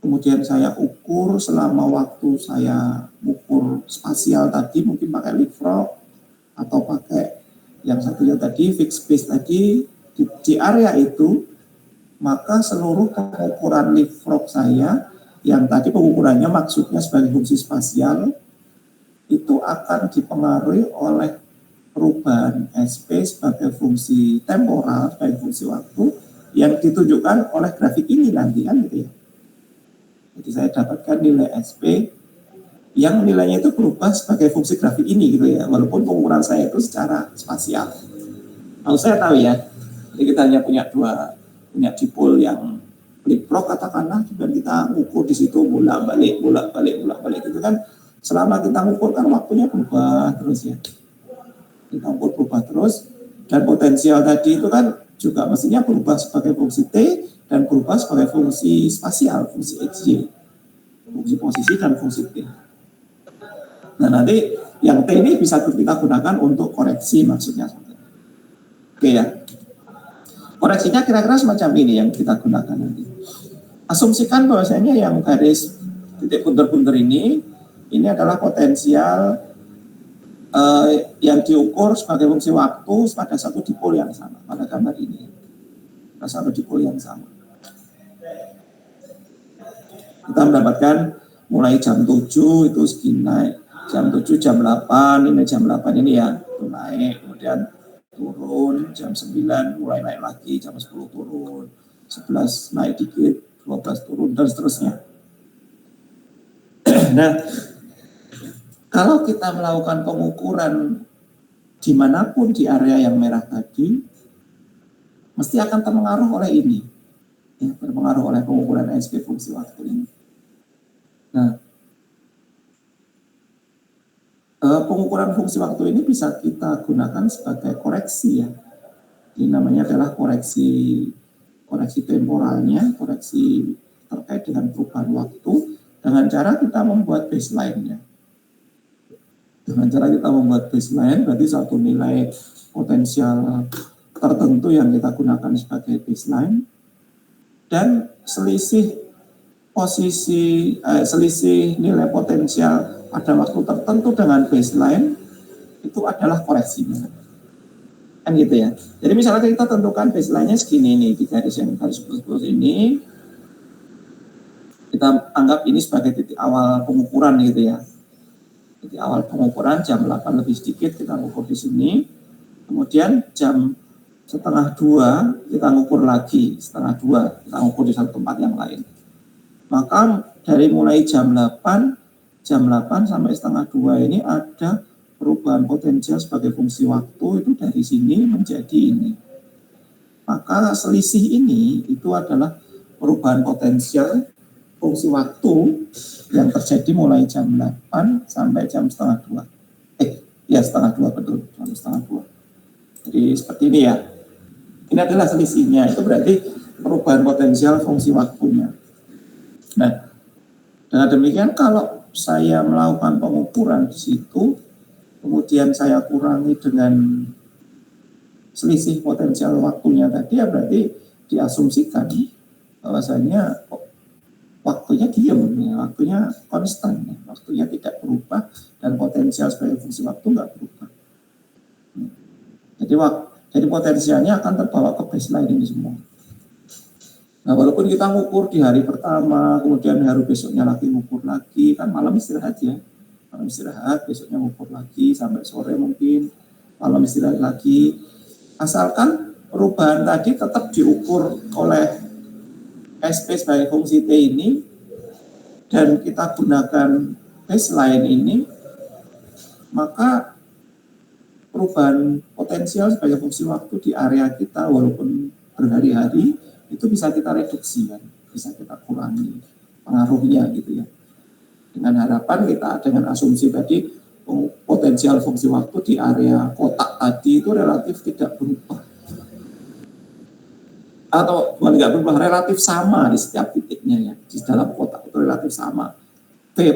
Kemudian saya ukur selama waktu saya ukur spasial tadi, mungkin pakai leapfrog atau pakai yang satunya tadi fixed space tadi di area itu, maka seluruh pengukuran leapfrog saya yang tadi pengukurannya maksudnya sebagai fungsi spasial itu akan dipengaruhi oleh perubahan SP sebagai fungsi temporal, sebagai fungsi waktu yang ditunjukkan oleh grafik ini nanti kan gitu ya. Jadi saya dapatkan nilai SP yang nilainya itu berubah sebagai fungsi grafik ini gitu ya, walaupun pengukuran saya itu secara spasial. Kalau saya tahu ya, jadi kita hanya punya dipol yang flip-flop katakanlah, dan kita ukur di situ bolak-balik gitu kan. Selama kita ukur kan waktunya berubah terus ya. Kita ukur berubah terus, dan potensial tadi itu kan juga mestinya berubah sebagai fungsi T dan berubah sebagai fungsi spasial, fungsi XY, fungsi posisi dan fungsi T. Nah nanti yang T ini bisa kita gunakan untuk koreksi maksudnya. Oke ya. Koreksinya kira-kira semacam ini yang kita gunakan nanti. Asumsikan bahwasanya yang garis titik bunter-bunter ini adalah potensial yang diukur sebagai fungsi waktu pada satu dipol yang sama, pada gambar ini. Pada satu dipol yang sama. Kita mendapatkan mulai jam 7 itu segini naik. Jam 7, jam 8, ini jam 8 ini ya, itu naik, kemudian turun, jam 9 mulai naik lagi, jam 10 turun, 11 naik dikit, 12 turun, dan seterusnya. Nah, kalau kita melakukan pengukuran dimanapun di area yang merah tadi, mesti akan terpengaruh oleh ini, ya, terpengaruh oleh pengukuran SP fungsi waktu ini. Nah, pengukuran fungsi waktu ini bisa kita gunakan sebagai koreksi ya. Ini namanya adalah koreksi temporalnya, koreksi terkait dengan perubahan waktu dengan cara kita membuat baseline-nya. Dengan cara kita membuat baseline, berarti satu nilai potensial tertentu yang kita gunakan sebagai baseline, dan selisih nilai potensial pada waktu tertentu dengan baseline itu adalah koreksinya. Kan gitu ya. Jadi misalnya kita tentukan baseline-nya segini nih, di garis lurus ini, kita anggap ini sebagai titik awal pengukuran gitu ya. Titik awal pengukuran jam 8 lebih sedikit kita ukur di sini. Kemudian jam 1:30 kita ngukur lagi, 1:30 kita ukur di satu tempat yang lain. Maka dari mulai jam 8 sampai 1:30 ini ada perubahan potensial sebagai fungsi waktu itu dari sini menjadi ini. Maka selisih ini itu adalah perubahan potensial fungsi waktu yang terjadi mulai jam 8 sampai jam 1:30. Ya 1:30 betul, jam 1:30. Jadi seperti ini ya. Ini adalah selisihnya, itu berarti perubahan potensial fungsi waktunya. Nah, dengan demikian kalau saya melakukan pengukuran di situ, kemudian saya kurangi dengan selisih potensial waktunya tadi, ya berarti diasumsikan bahwasanya waktunya diam, ya, waktunya konstan, ya, waktunya tidak berubah dan potensial sebagai fungsi waktu nggak berubah. Jadi potensialnya akan terbawa ke baseline ini semua. Nah, walaupun kita ngukur di hari pertama, kemudian hari besoknya lagi ngukur lagi, kan malam istirahat ya. Malam istirahat, besoknya ngukur lagi, sampai sore mungkin, malam istirahat lagi. Asalkan perubahan tadi tetap diukur oleh SP sebagai fungsi T ini, dan kita gunakan baseline ini, maka perubahan potensial sebagai fungsi waktu di area kita, walaupun berhari-hari, itu bisa kita reduksi kan, bisa kita kurangi pengaruhnya gitu ya. Dengan harapan kita dengan asumsi tadi potensial fungsi waktu di area kotak tadi itu relatif tidak berubah. Atau tidak berubah, relatif sama di setiap titiknya ya. Di dalam kotak itu relatif sama. V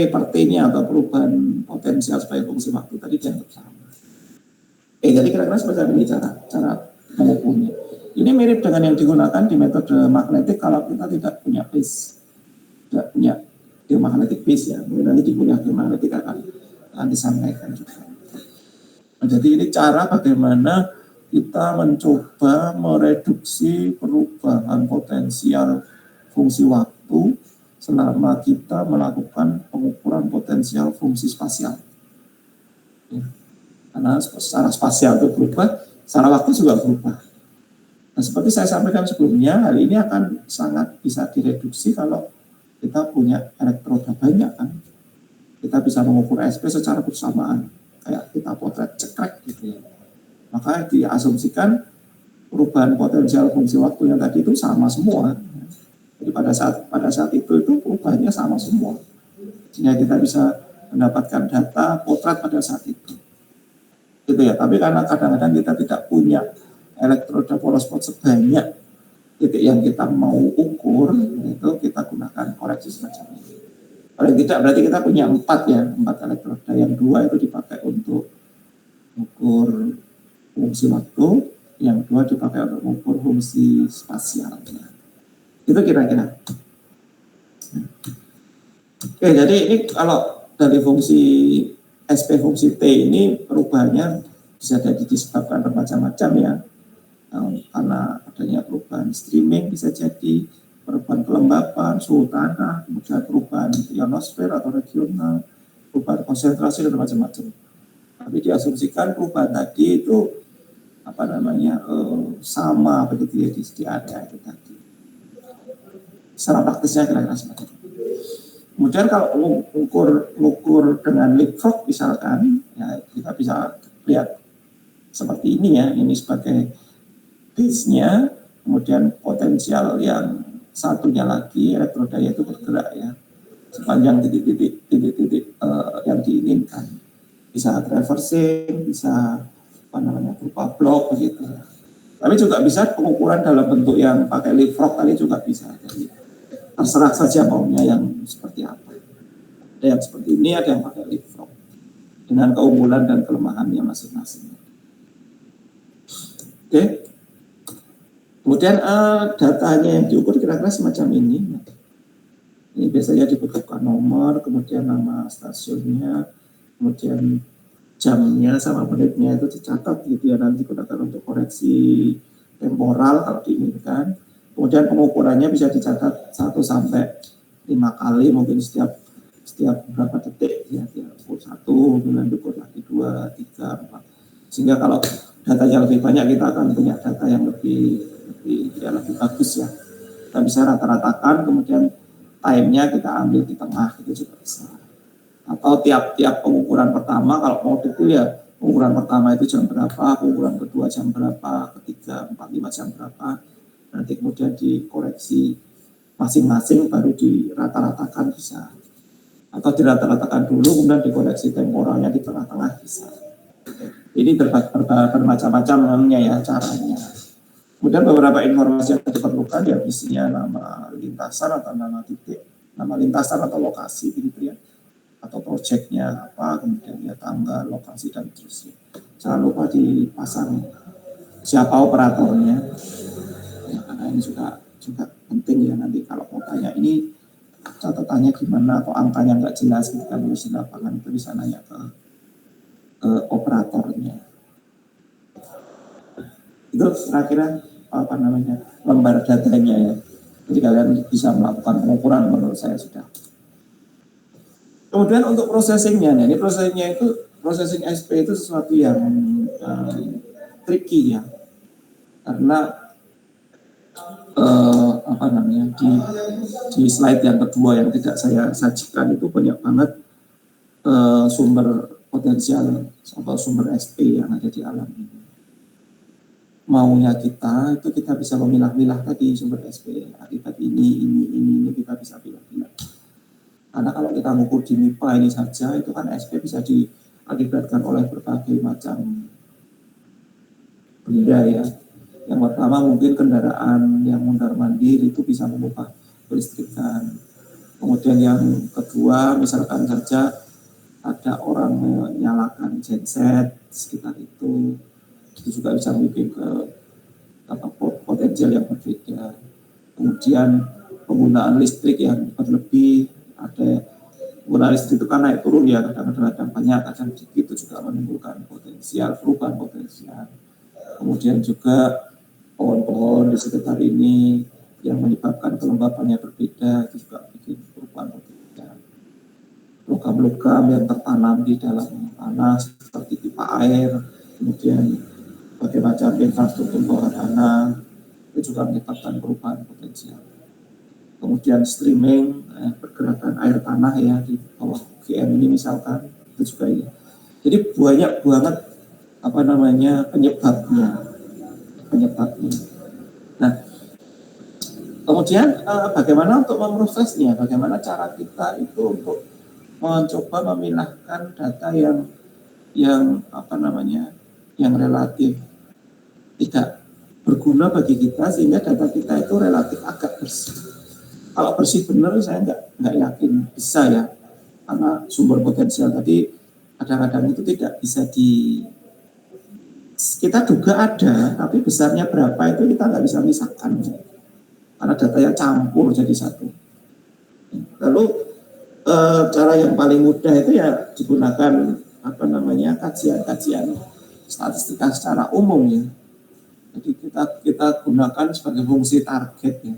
per T-nya atau perubahan potensial sebagai fungsi waktu tadi dianggap sama. Jadi kira-kira seperti ini cara mengukurnya. Ini mirip dengan yang digunakan di metode magnetik kalau kita tidak punya base, tidak punya geomagnetic base ya. Mungkin nanti di kuliah geomagnetik akan disampaikan juga. Nah, jadi ini cara bagaimana kita mencoba mereduksi perubahan potensial fungsi waktu selama kita melakukan pengukuran potensial fungsi spasial. Ya. Karena secara spasial itu berubah, secara waktu juga berubah. Nah, seperti saya sampaikan sebelumnya, hal ini akan sangat bisa direduksi kalau kita punya elektroda banyak kan. Kita bisa mengukur SP secara bersamaan, kayak kita potret cekrek gitu ya. Maka diasumsikan perubahan potensial fungsi waktu yang tadi itu sama semua. Jadi pada saat itu perubahannya sama semua. Sehingga kita bisa mendapatkan data potret pada saat itu. Gitu ya. Tapi karena kadang-kadang kita tidak punya elektroda polar spot sebanyak titik yang kita mau ukur, itu kita gunakan koreksi semacam ini. Paling tidak berarti kita punya 4 elektroda. Yang 2 itu dipakai untuk ukur fungsi waktu, yang 2 dipakai untuk mengukur fungsi spasial. Itu kira-kira. Oke, jadi ini kalau dari fungsi SP fungsi T ini perubahannya bisa jadi disebabkan bermacam-macam ya. Karena adanya perubahan streaming bisa jadi perubahan kelembapan, suhu tanah, kemudian perubahan ionosfer atau regional, perubahan konsentrasi dan macam-macam. Tapi diasumsikan perubahan tadi itu sama begitu ya di area itu tadi. Secara praktisnya kira-kira seperti itu. Kemudian kalau ukur dengan leapfrog misalkan, ya kita bisa lihat seperti ini ya, ini sebagai base-nya, kemudian potensial yang satunya lagi elektroda itu bergerak ya, sepanjang titik-titik yang diinginkan. Bisa traversing, bisa berupa blok begitu. Tapi juga bisa pengukuran dalam bentuk yang pakai leapfrog tadi juga bisa. Jadi terserah saja maunya yang seperti apa. Ada yang seperti ini, ada yang pakai leapfrog dengan keunggulan dan kelemahannya masing-masing. Oke. Kemudian datanya yang diukur kira-kira semacam ini. Ini biasanya dibutuhkan nomor, kemudian nama stasiunnya, kemudian jamnya sama menitnya itu dicatat gitu ya, nanti digunakan untuk koreksi temporal kalau diinginkan. Kemudian pengukurannya bisa dicatat 1 sampai 5 kali mungkin setiap beberapa detik ya, ukur 1, kemudian ukur lagi 2, 3, 4. Sehingga kalau datanya lebih banyak kita akan punya data yang lebih bagus ya. Kita bisa rata-ratakan, kemudian time-nya kita ambil di tengah itu juga bisa. Atau tiap pengukuran pertama kalau mau detail ya, pengukuran pertama itu jam berapa, pengukuran kedua jam berapa, ketiga 4, 5 jam berapa, nanti kemudian dikoreksi masing-masing baru dirata-ratakan bisa. Atau dirata-ratakan dulu kemudian dikoreksi temporalnya di tengah-tengah bisa. Ini bermacam-macam namanya ya caranya. Kemudian beberapa informasi yang diperlukan ya isinya nama lintasan atau nama titik, nama lintasan atau lokasi gitu ya, atau proyeknya apa, kemudian ya tanggal, lokasi dan seterusnya. Jangan lupa dipasang siapa operatornya. Ya, karena ini juga penting ya, nanti kalau mau tanya ini catatannya gimana atau angkanya nggak jelas gitu kan, di lapangan itu bisa nanya ke operatornya. Itu kira-kira lembar datanya ya. Jadi kalian bisa melakukan pengukuran menurut saya sudah. Kemudian untuk processingnya, ini processing SP itu sesuatu yang tricky ya, karena di slide yang kedua yang tidak saya sajikan itu banyak banget sumber potensial atau sumber SP yang ada di alam ini. Maunya kita bisa memilah-milah tadi sumber SP akibat ini kita bisa pilih-pilih. Karena kalau kita mengukur di MIPA ini saja itu kan SP bisa diakibatkan oleh berbagai macam benda ya. Yang pertama mungkin kendaraan yang mondar-mandir itu bisa mengubah kelistrikan. Kemudian yang kedua misalkan saja ada orang menyalakan genset sekitar itu juga bisa mungkin ke potensial yang berbeda. Kemudian penggunaan listrik yang berlebih, ada penggunaan listrik itu kan naik turun ya, kadang-kadang banyak, kadang sedikit, itu juga menimbulkan perubahan potensial. Kemudian juga pohon-pohon di sekitar ini yang menyebabkan kelembapannya berbeda, itu juga begitu. terjadi perubahan potensial. Logam-logam yang tertanam di dalam tanah seperti pipa air, kemudian berbagai macam infrastruktur bawah tanah, itu juga menyebabkan perubahan potensial. Kemudian streaming, pergerakan air tanah ya di bawah UGM ini misalkan, itu juga ya. Jadi banyak banget penyebabnya. Nah, kemudian bagaimana untuk memprosesnya? Bagaimana cara kita itu untuk mencoba memilahkan data yang relatif tidak berguna bagi kita sehingga data kita itu relatif agak bersih. Kalau bersih benar saya nggak yakin bisa ya, karena sumber potensial tadi kadang-kadang itu tidak bisa kita duga ada, tapi besarnya berapa itu kita nggak bisa misahkan karena datanya campur jadi satu. Lalu cara yang paling mudah itu ya digunakan kajian-kajian statistika secara umum ya. Jadi kita gunakan sebagai fungsi target ya.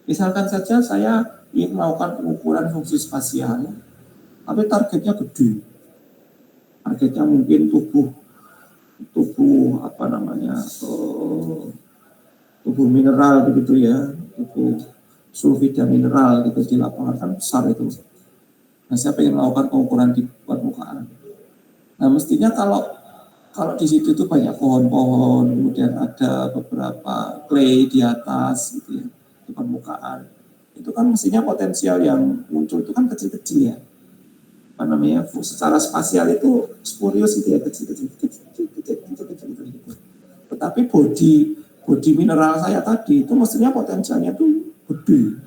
Misalkan saja saya ingin melakukan pengukuran fungsi spasial, tapi targetnya gede. Targetnya mungkin tubuh tubuh mineral begitu ya, tubuh sulfida mineral gitu di lapangan kan besar itu. Nah, saya ingin melakukan pengukuran di permukaan. Nah, mestinya kalau di situ itu banyak pohon-pohon, kemudian ada beberapa clay di atas gitu ya, di permukaan. Itu kan mestinya potensial yang muncul itu kan kecil-kecil ya. Secara spasial itu spurious itu ya, kecil-kecil gitu. Tetapi body mineral saya tadi itu mestinya potensialnya itu gede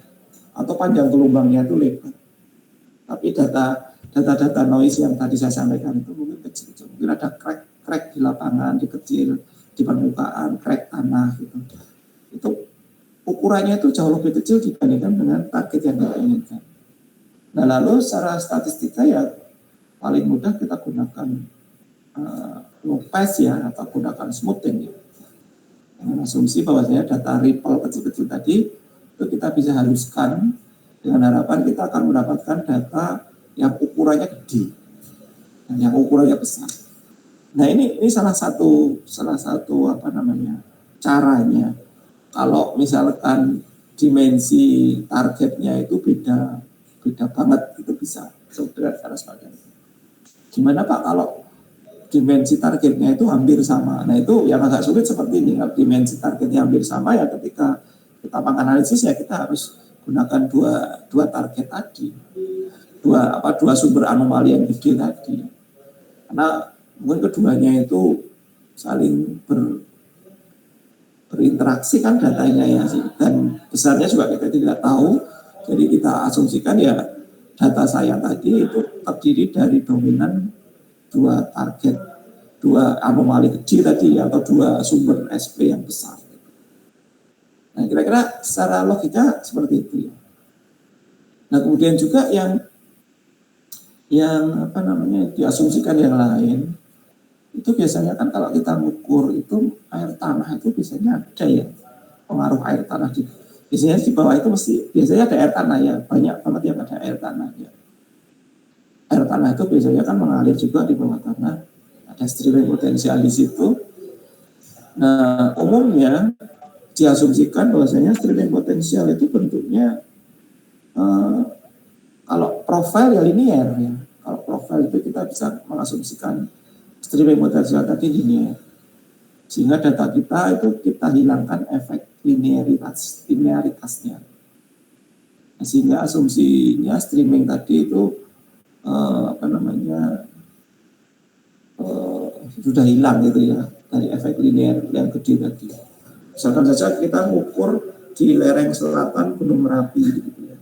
atau panjang gelombangnya itu lebar. Tapi data noise yang tadi saya sampaikan itu mungkin kecil-kecil. Mungkin ada crack di lapangan, di kecil, di permukaan, crack tanah gitu. Itu ukurannya itu jauh lebih kecil dibandingkan dengan target yang kita inginkan. Nah, lalu secara statistika ya paling mudah kita gunakan low pass ya, atau gunakan smoothing ya. Dengan asumsi bahwasanya data ripple kecil-kecil tadi itu kita bisa haluskan dengan harapan kita akan mendapatkan data yang ukurannya gede dan yang ukurannya besar. Nah, ini salah satu caranya. Kalau misalkan dimensi targetnya itu beda banget, itu bisa dengan cara semacam itu. Gimana Pak kalau dimensi targetnya itu hampir sama? Nah, itu yang agak sulit seperti ini. Kalau dimensi targetnya hampir sama ya ketika kita menganalisis ya kita harus gunakan dua target tadi, dua sumber anomali yang gede tadi. Karena mungkin keduanya itu saling berinteraksi kan datanya ya, dan besarnya juga kita tidak tahu. Jadi kita asumsikan ya data saya tadi itu terdiri dari dominan dua target, dua anomali kecil tadi atau dua sumber SP yang besar. Nah, kira-kira secara logika seperti itu ya. Nah, kemudian juga yang diasumsikan yang lain itu biasanya kan kalau kita mengukur itu air tanah itu biasanya ada ya pengaruh air tanah biasanya di bawah itu biasanya ada air tanah ya, banyak banget yang ada air tanah ya. Air tanah itu biasanya kan mengalir juga di bawah tanah, ada streaming potensial di situ. Nah, umumnya diasumsikan bahwasanya streaming potensial itu bentuknya kalau profil ya linear ya. Kalau profil itu kita bisa mengasumsikan streaming potensial tadi linear. Sehingga data kita itu kita hilangkan efek linearitasnya. Nah, sehingga asumsinya streaming tadi itu sudah hilang gitu ya dari efek linear yang gede tadi. Misalkan saja kita mengukur di lereng selatan Gunung Merapi gitu ya.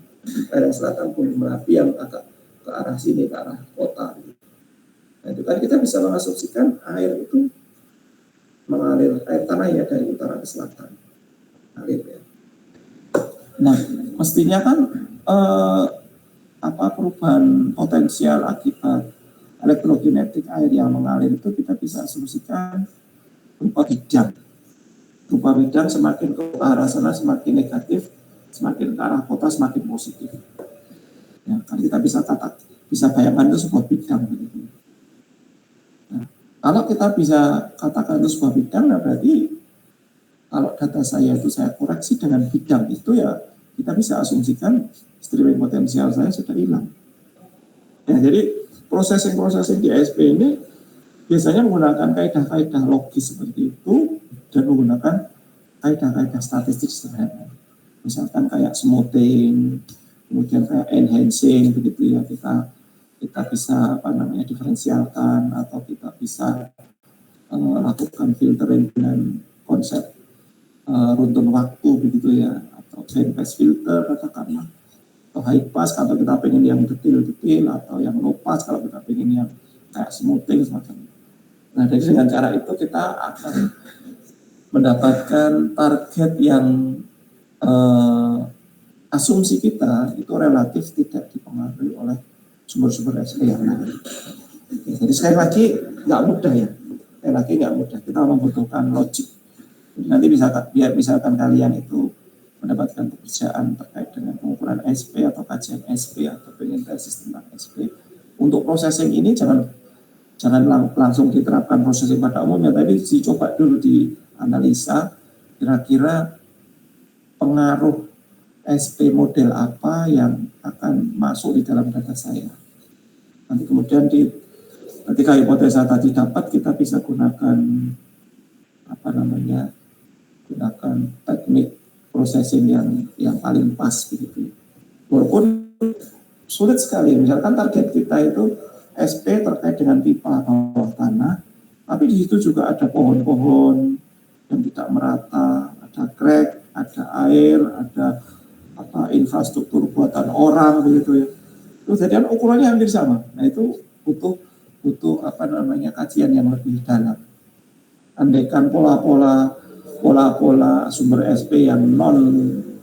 Lereng selatan Gunung Merapi yang agak ke arah sini, ke arah kota. Nah, itu kan kita bisa mengasumsikan air itu mengalir, air tanah ya dari utara ke selatan. Mengalir ya. Nah, mestinya kan perubahan potensial akibat elektrokinetik air yang mengalir itu kita bisa asumsikan berupa bidang. Berupa bidang semakin ke arah sana semakin negatif, semakin ke arah kota semakin positif. Ya, kan kita bisa bayangkan itu sebuah bidang begitu. Nah, kalau kita bisa katakan itu sebuah bidang, nah berarti kalau data saya itu saya koreksi dengan bidang itu, ya kita bisa asumsikan streaming potensial saya sudah hilang. Ya, jadi processing di ASP ini biasanya menggunakan kaidah-kaidah logis seperti itu dan menggunakan kaidah-kaidah statistik sederhana. Misalkan kayak smoothing, kemudian kayak enhancing begitu ya, kita bisa diferensialkan, atau kita bisa lakukan filtering dengan konsep runtun waktu begitu ya, atau bandpass filter katakanlah, atau high pass kalau kita pengen yang detil, atau yang low pass kalau kita pengen yang kayak smoothing semacam itu. Nah, jadi dengan cara itu kita akan mendapatkan target yang asumsi kita itu relatif tidak dipengaruhi oleh sumber-sumber SP yang lain. Jadi sekali lagi nggak mudah ya, kita membutuhkan logik. Nanti biar misalkan kalian itu mendapatkan pekerjaan terkait dengan pengukuran SP atau kajian SP atau pengen tesis tentang SP, untuk processing ini jangan langsung diterapkan processing pada umumnya, tapi dicoba dulu dianalisa kira-kira pengaruh SP model apa yang akan masuk di dalam data saya. Nanti kemudian ketika hipotesa tadi dapat, kita bisa gunakan gunakan teknik processing yang paling pas begitu. Walaupun sulit sekali, misalkan target kita itu SP terkait dengan pipa bawah tanah, tapi di situ juga ada pohon-pohon yang tidak merata, ada crack, ada air, ada infrastruktur buatan orang begitu ya. Terus jadi ukurannya hampir sama. Nah, itu butuh kajian yang lebih dalam. Andaikan pola-pola sumber SP yang non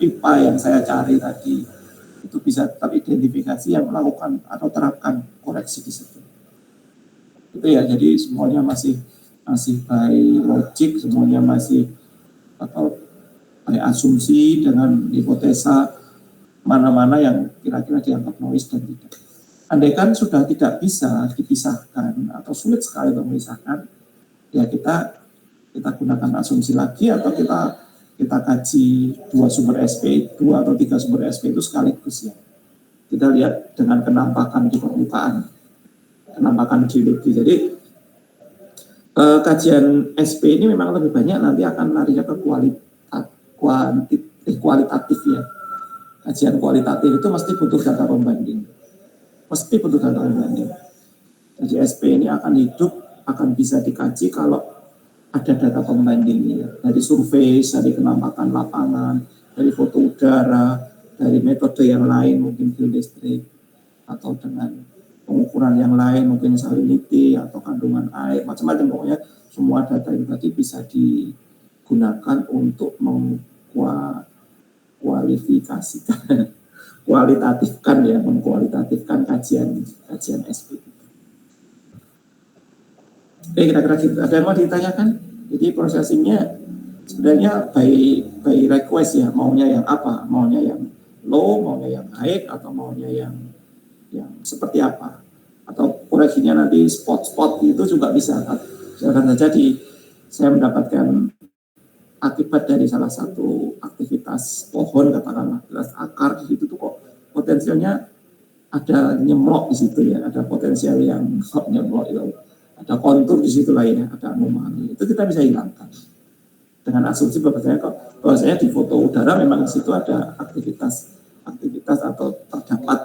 pipa yang saya cari tadi itu bisa teridentifikasi, yang melakukan atau terapkan koreksi di situ. Itu ya, jadi semuanya masih by logik, semuanya masih by asumsi dengan hipotesa mana-mana yang kira-kira dianggap noise dan tidak. Andaikan sudah tidak bisa dipisahkan atau sulit sekali untuk memisahkan, ya kita gunakan asumsi lagi, atau kita kaji 2 atau 3 sumber SP itu sekaligus ya. Kita lihat dengan kenampakan di permukaan, kenampakan geologi. Jadi kajian SP ini memang lebih banyak nanti akan larinya ke kualitatif ya. Kajian kualitatif itu mesti butuh data pembanding. Jadi SP ini akan hidup, akan bisa dikaji kalau ada data pembandingnya, dari survei, dari kenampakan lapangan, dari foto udara, dari metode yang lain, mungkin geolistrik, atau dengan pengukuran yang lain, mungkin salinity atau kandungan air, macam-macam. Pokoknya semua data itu tadi bisa digunakan untuk mengkualitatifkan kajian SP. Oke, kira-kira gitu. Ada yang mau ditanyakan? Jadi processingnya sebenarnya by request ya, maunya yang apa? Maunya yang low, maunya yang high, atau maunya yang seperti apa? Atau koreksinya nanti spot-spot itu juga bisa. Misalkan saja saya mendapatkan akibat dari salah satu aktivitas pohon, katakanlah aktivitas akar di situ tuh kok potensialnya ada nyemlok di situ ya, ada potensial yang nyemlok itu, ada kontur di situ lainnya, ada anomali, itu kita bisa hilangkan dengan asumsi bahwasanya di foto udara memang di situ ada aktivitas atau terdapat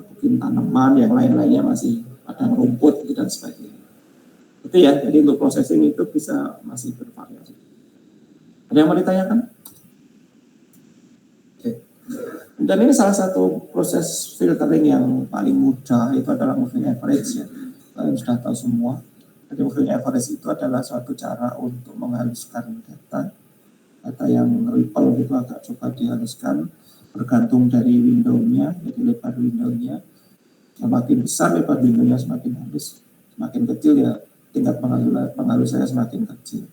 mungkin tanaman yang lain-lainnya masih padang rumput dan sebagainya. Itu ya, jadi untuk processing itu bisa masih bervariasi. Ada yang mau ditanyakan? Oke. Dan ini salah satu proses filtering yang paling mudah, itu adalah moving average ya. Kalian sudah tahu semua. Jadi moving average itu adalah suatu cara untuk menghaluskan data yang ripple gitu, agak coba dihaluskan bergantung dari window-nya, jadi lebar window-nya. Semakin besar lebar window-nya semakin halus, semakin kecil ya tingkat penghalus saya semakin kecil.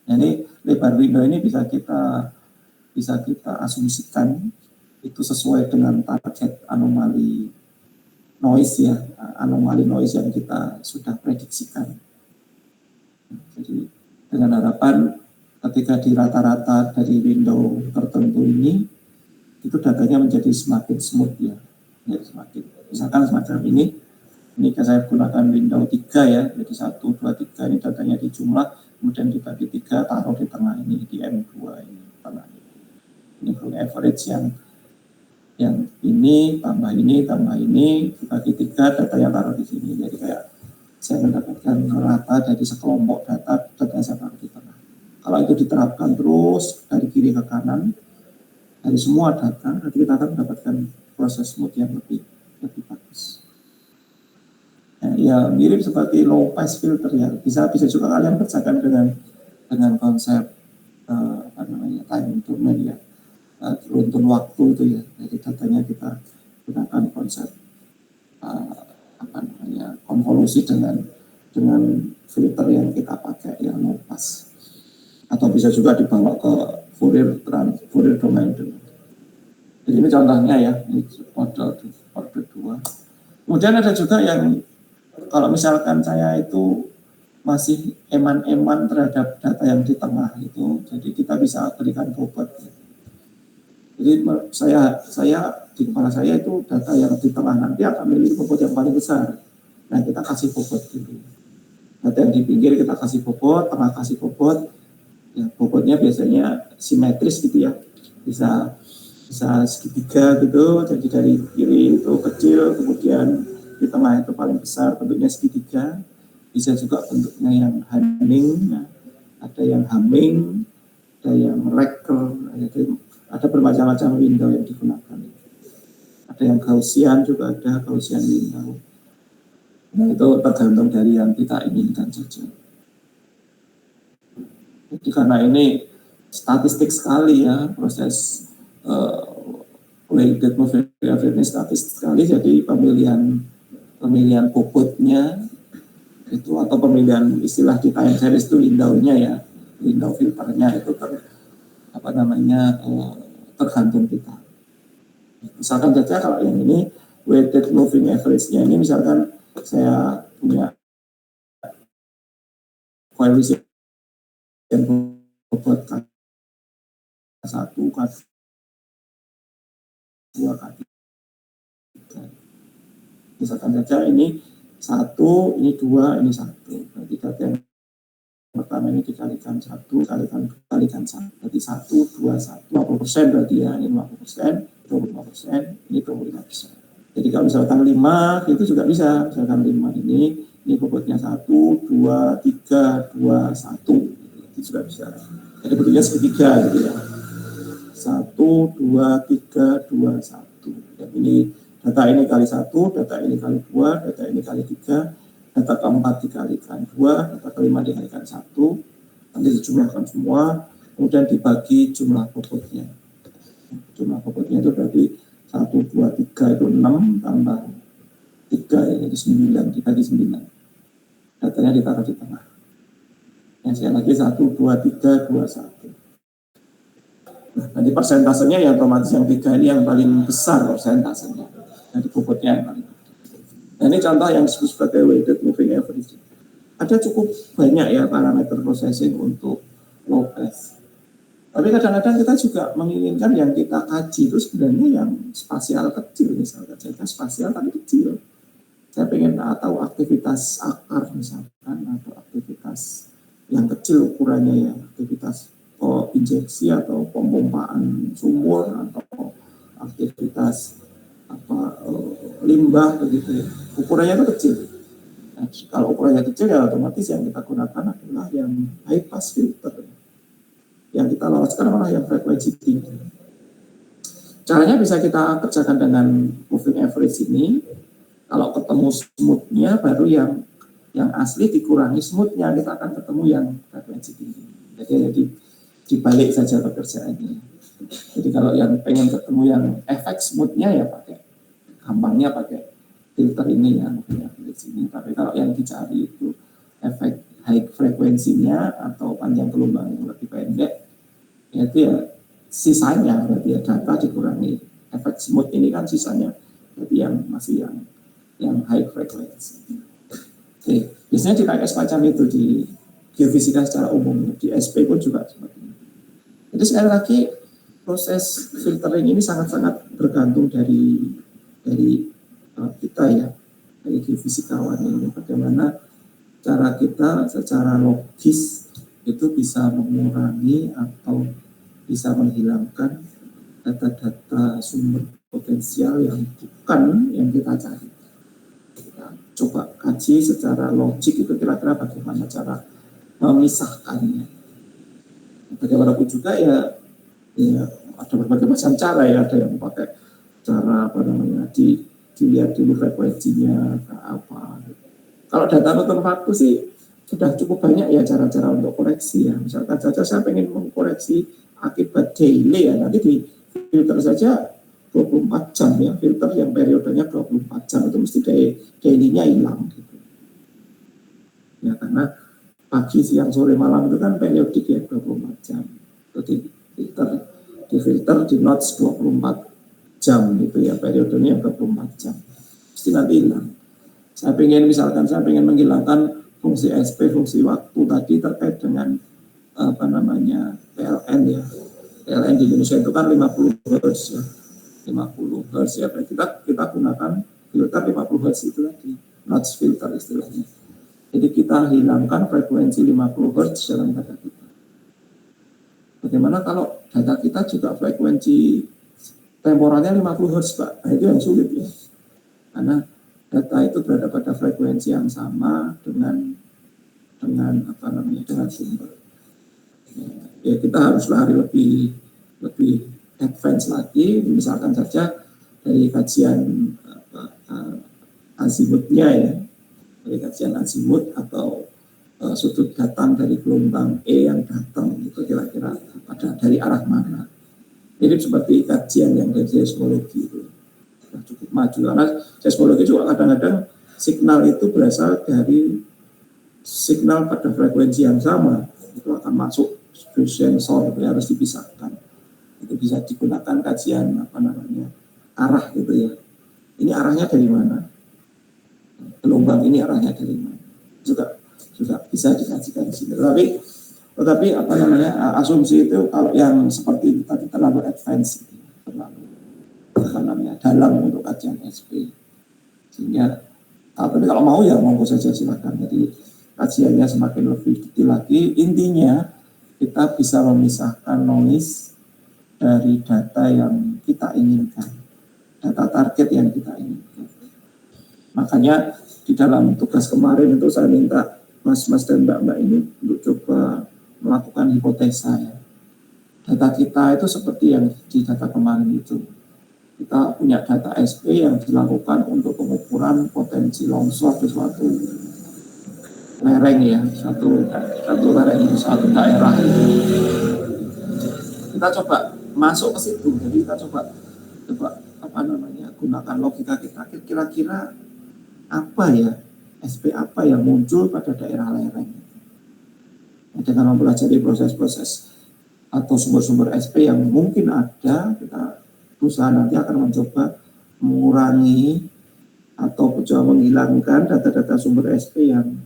Nah, ini lebar window ini bisa kita asumsikan itu sesuai dengan target anomali noise ya, anomali noise yang kita sudah prediksikan. Jadi dengan harapan ketika di rata-rata dari window tertentu ini, itu datanya menjadi semakin smooth ya. Jadi semakin, misalkan semacam ini saya gunakan window 3 ya, jadi 1, 2, 3 ini datanya dijumlah, kemudian dibagi 3, taruh di tengah ini, di M2 ini, tengah ini. Ini moving average yang ini, tambah ini, dibagi 3, datanya taruh di sini. Jadi kayak saya mendapatkan rata dari sekelompok data saya taruh di tengah. Kalau itu diterapkan terus dari kiri ke kanan, dari semua data, nanti kita akan mendapatkan proses smooth yang lebih bagus. Ya mirip seperti low pass filter ya. Bisa juga kalian kerjakan dengan konsep time domain ya, runtun waktu itu ya. Jadi datanya kita gunakan konsep konvolusi dengan filter yang kita pakai yang low pass. Atau bisa juga dibawa ke Fourier domain. Jadi ini contohnya ya, ini model 2. Kemudian ada juga yang kalau misalkan saya itu masih eman-eman terhadap data yang di tengah itu, jadi kita bisa berikan bobot. Jadi saya di kepala saya itu data yang di tengah nanti akan memiliki bobot yang paling besar. Nah kita kasih bobot dulu. Data yang di pinggir kita kasih bobot, tengah kasih bobot. Ya, bobotnya biasanya simetris gitu ya, bisa segitiga gitu, jadi dari kiri itu kecil, kemudian di tengah itu paling besar, bentuknya segitiga. Bisa juga bentuknya yang humming, ada yang humming, ada yang rectal, ada bermacam-macam window yang digunakan. Ada yang Gaussian juga ada, Gaussian window. Nah itu tergantung dari yang kita inginkan saja. Jadi karena ini statistik sekali ya, proses weighted moving average ini statistik sekali, jadi pemilihan bobotnya itu atau pemilihan istilah di time series itu window-nya ya, window filternya itu tergantung kita. Misalkan saja kalau yang ini weighted moving average-nya ini misalkan saya punya koefisien bobot K1, K2, K3. Misalkan saja ini 1, ini 2, ini 1. Berarti data yang pertama ini dikalikan 1, kalikan 1. Berarti 1, 2, 1, 50% berarti ya, ini 50%, 25%, ini 25%. Jadi kalau misalkan 5, itu juga bisa. Misalkan 5 ini bobotnya 1, 2, 3, 2, 1. Itu juga bisa. Jadi bentuknya segitiga gitu ya. 1, 2, 3, 2, 1. Dan ini data ini kali 1, data ini kali 2, data ini kali 3, data keempat dikalikan 2, data kelima dikalikan 1. Nanti dijumlahkan semua, kemudian dibagi jumlah bobotnya. Jumlah bobotnya itu berarti 1, 2, 3 itu 6 tambah 3 ya, jadi 9, dibagi 9. Datanya ditaruh di tengah. Yang saya lagi 1, 2, 3, 2, 1. Nah, nanti persentasenya ya otomatis yang 3 ini yang paling besar persentasenya. Jadi bobotnya yang paling besar. Nah, ini contoh yang disebut sebagai weighted moving average. Ada cukup banyak ya parameter processing untuk low pass. Tapi kadang-kadang kita juga menginginkan yang kita kaji itu sebenarnya yang spasial kecil, misalkan saya spasial tapi kecil. Saya pengen tahu aktivitas akar misalkan, atau aktivitas yang kecil ukurannya ya, aktivitas injeksi atau pemompaan sumur atau aktivitas limbah begitu ya. Ukurannya itu kecil. Nah, kalau ukurannya kecil ya otomatis yang kita gunakan adalah yang high pass filter. Yang kita loloskan malah yang frekuensi tinggi. Caranya bisa kita kerjakan dengan moving average ini. Kalau ketemu smooth-nya baru yang asli dikurangi smooth-nya, kita akan ketemu yang frekuensi tinggi. Jadi dibalik saja pekerjaannya. Jadi kalau yang pengen ketemu yang efek smooth-nya ya gampangnya pakai filter ini ya, moving average ini. Tapi kalau yang dicari itu efek high frekuensinya atau panjang gelombang yang lebih pendek, itu ya sisanya berarti ya data dikurangi efek smooth ini kan sisanya jadi yang masih yang high frequency. Oke, biasanya dipakai semacam itu di geofisika secara umum, di SP pun juga seperti itu. Jadi sekali lagi proses filtering ini sangat-sangat bergantung dari kita ya, dari geofisikawan ini, bagaimana cara kita secara logis itu bisa mengurangi atau bisa menghilangkan data-data sumber potensial yang bukan yang kita cari. Kita coba kaji secara logik itu kira-kira bagaimana cara memisahkannya. Bagaimanapun juga ya ada berbagai macam cara ya, ada yang pakai cara dilihat dulu frekuensinya ke apa. Kalau data nonton waktu sih sudah cukup banyak ya cara-cara untuk koreksi ya. Misalkan saja saya pengen mengkoreksi akibat daily ya, nanti di filter saja 24 jam ya, filter yang periodenya 24 jam itu mesti daily-nya hilang gitu. Ya karena pagi, siang, sore, malam itu kan periodik ya 24 jam. Jadi di filter di notes 24 jam gitu ya, periodenya 24 jam. Mesti nanti hilang. Saya pengen menghilangkan fungsi SP, fungsi waktu tadi terkait dengan PLN ya. PLN di Indonesia itu kan 50 Hz ya. 50 Hz ya. Kita gunakan filter 50 Hz itu tadi, notch filter istilahnya. Jadi kita hilangkan frekuensi 50 Hz dalam data kita. Bagaimana kalau data kita juga frekuensi temporalnya 50 Hz, Pak? Nah, itu yang sulit ya. Karena data itu berada pada frekuensi yang sama dengan sumber. Ya kita harus lari lebih advance lagi, misalkan saja dari kajian azimutnya ya, dari kajian azimut atau sudut datang dari gelombang E yang datang itu kira-kira dari arah mana. Mirip seperti kajian yang dari seismologi itu. Cukup maju karena seismologi juga kadang-kadang signal itu berasal dari signal pada frekuensi yang sama, itu akan masuk ke sensor, itu harus dipisahkan. Itu bisa digunakan kajian arah gitu ya. Ini arahnya dari mana? Gelombang ini arahnya dari mana? Juga bisa dikajikan di sini. Tetapi asumsi itu kalau yang seperti itu tadi terlalu advance, terlalu dalam untuk kajian SP. Sehingga tapi kalau mau ya monggo saja silakan. Jadi kajiannya semakin lebih detail lagi. Intinya kita bisa memisahkan noise dari data yang kita inginkan, data target yang kita inginkan. Makanya di dalam tugas kemarin itu saya minta mas-mas dan mbak-mbak ini untuk coba melakukan hipotesa ya. Data kita itu seperti yang di data kemarin itu. Kita punya data SP yang dilakukan untuk pengukuran potensi longsor di suatu lereng ya, satu lereng, suatu daerah. Kita coba masuk ke situ, jadi kita coba gunakan logika kita, kira-kira apa ya, SP apa yang muncul pada daerah lereng. Dengan mempelajari proses-proses atau sumber-sumber SP yang mungkin ada, kita berusaha nanti akan mencoba mengurangi atau mencoba menghilangkan data-data sumber SP yang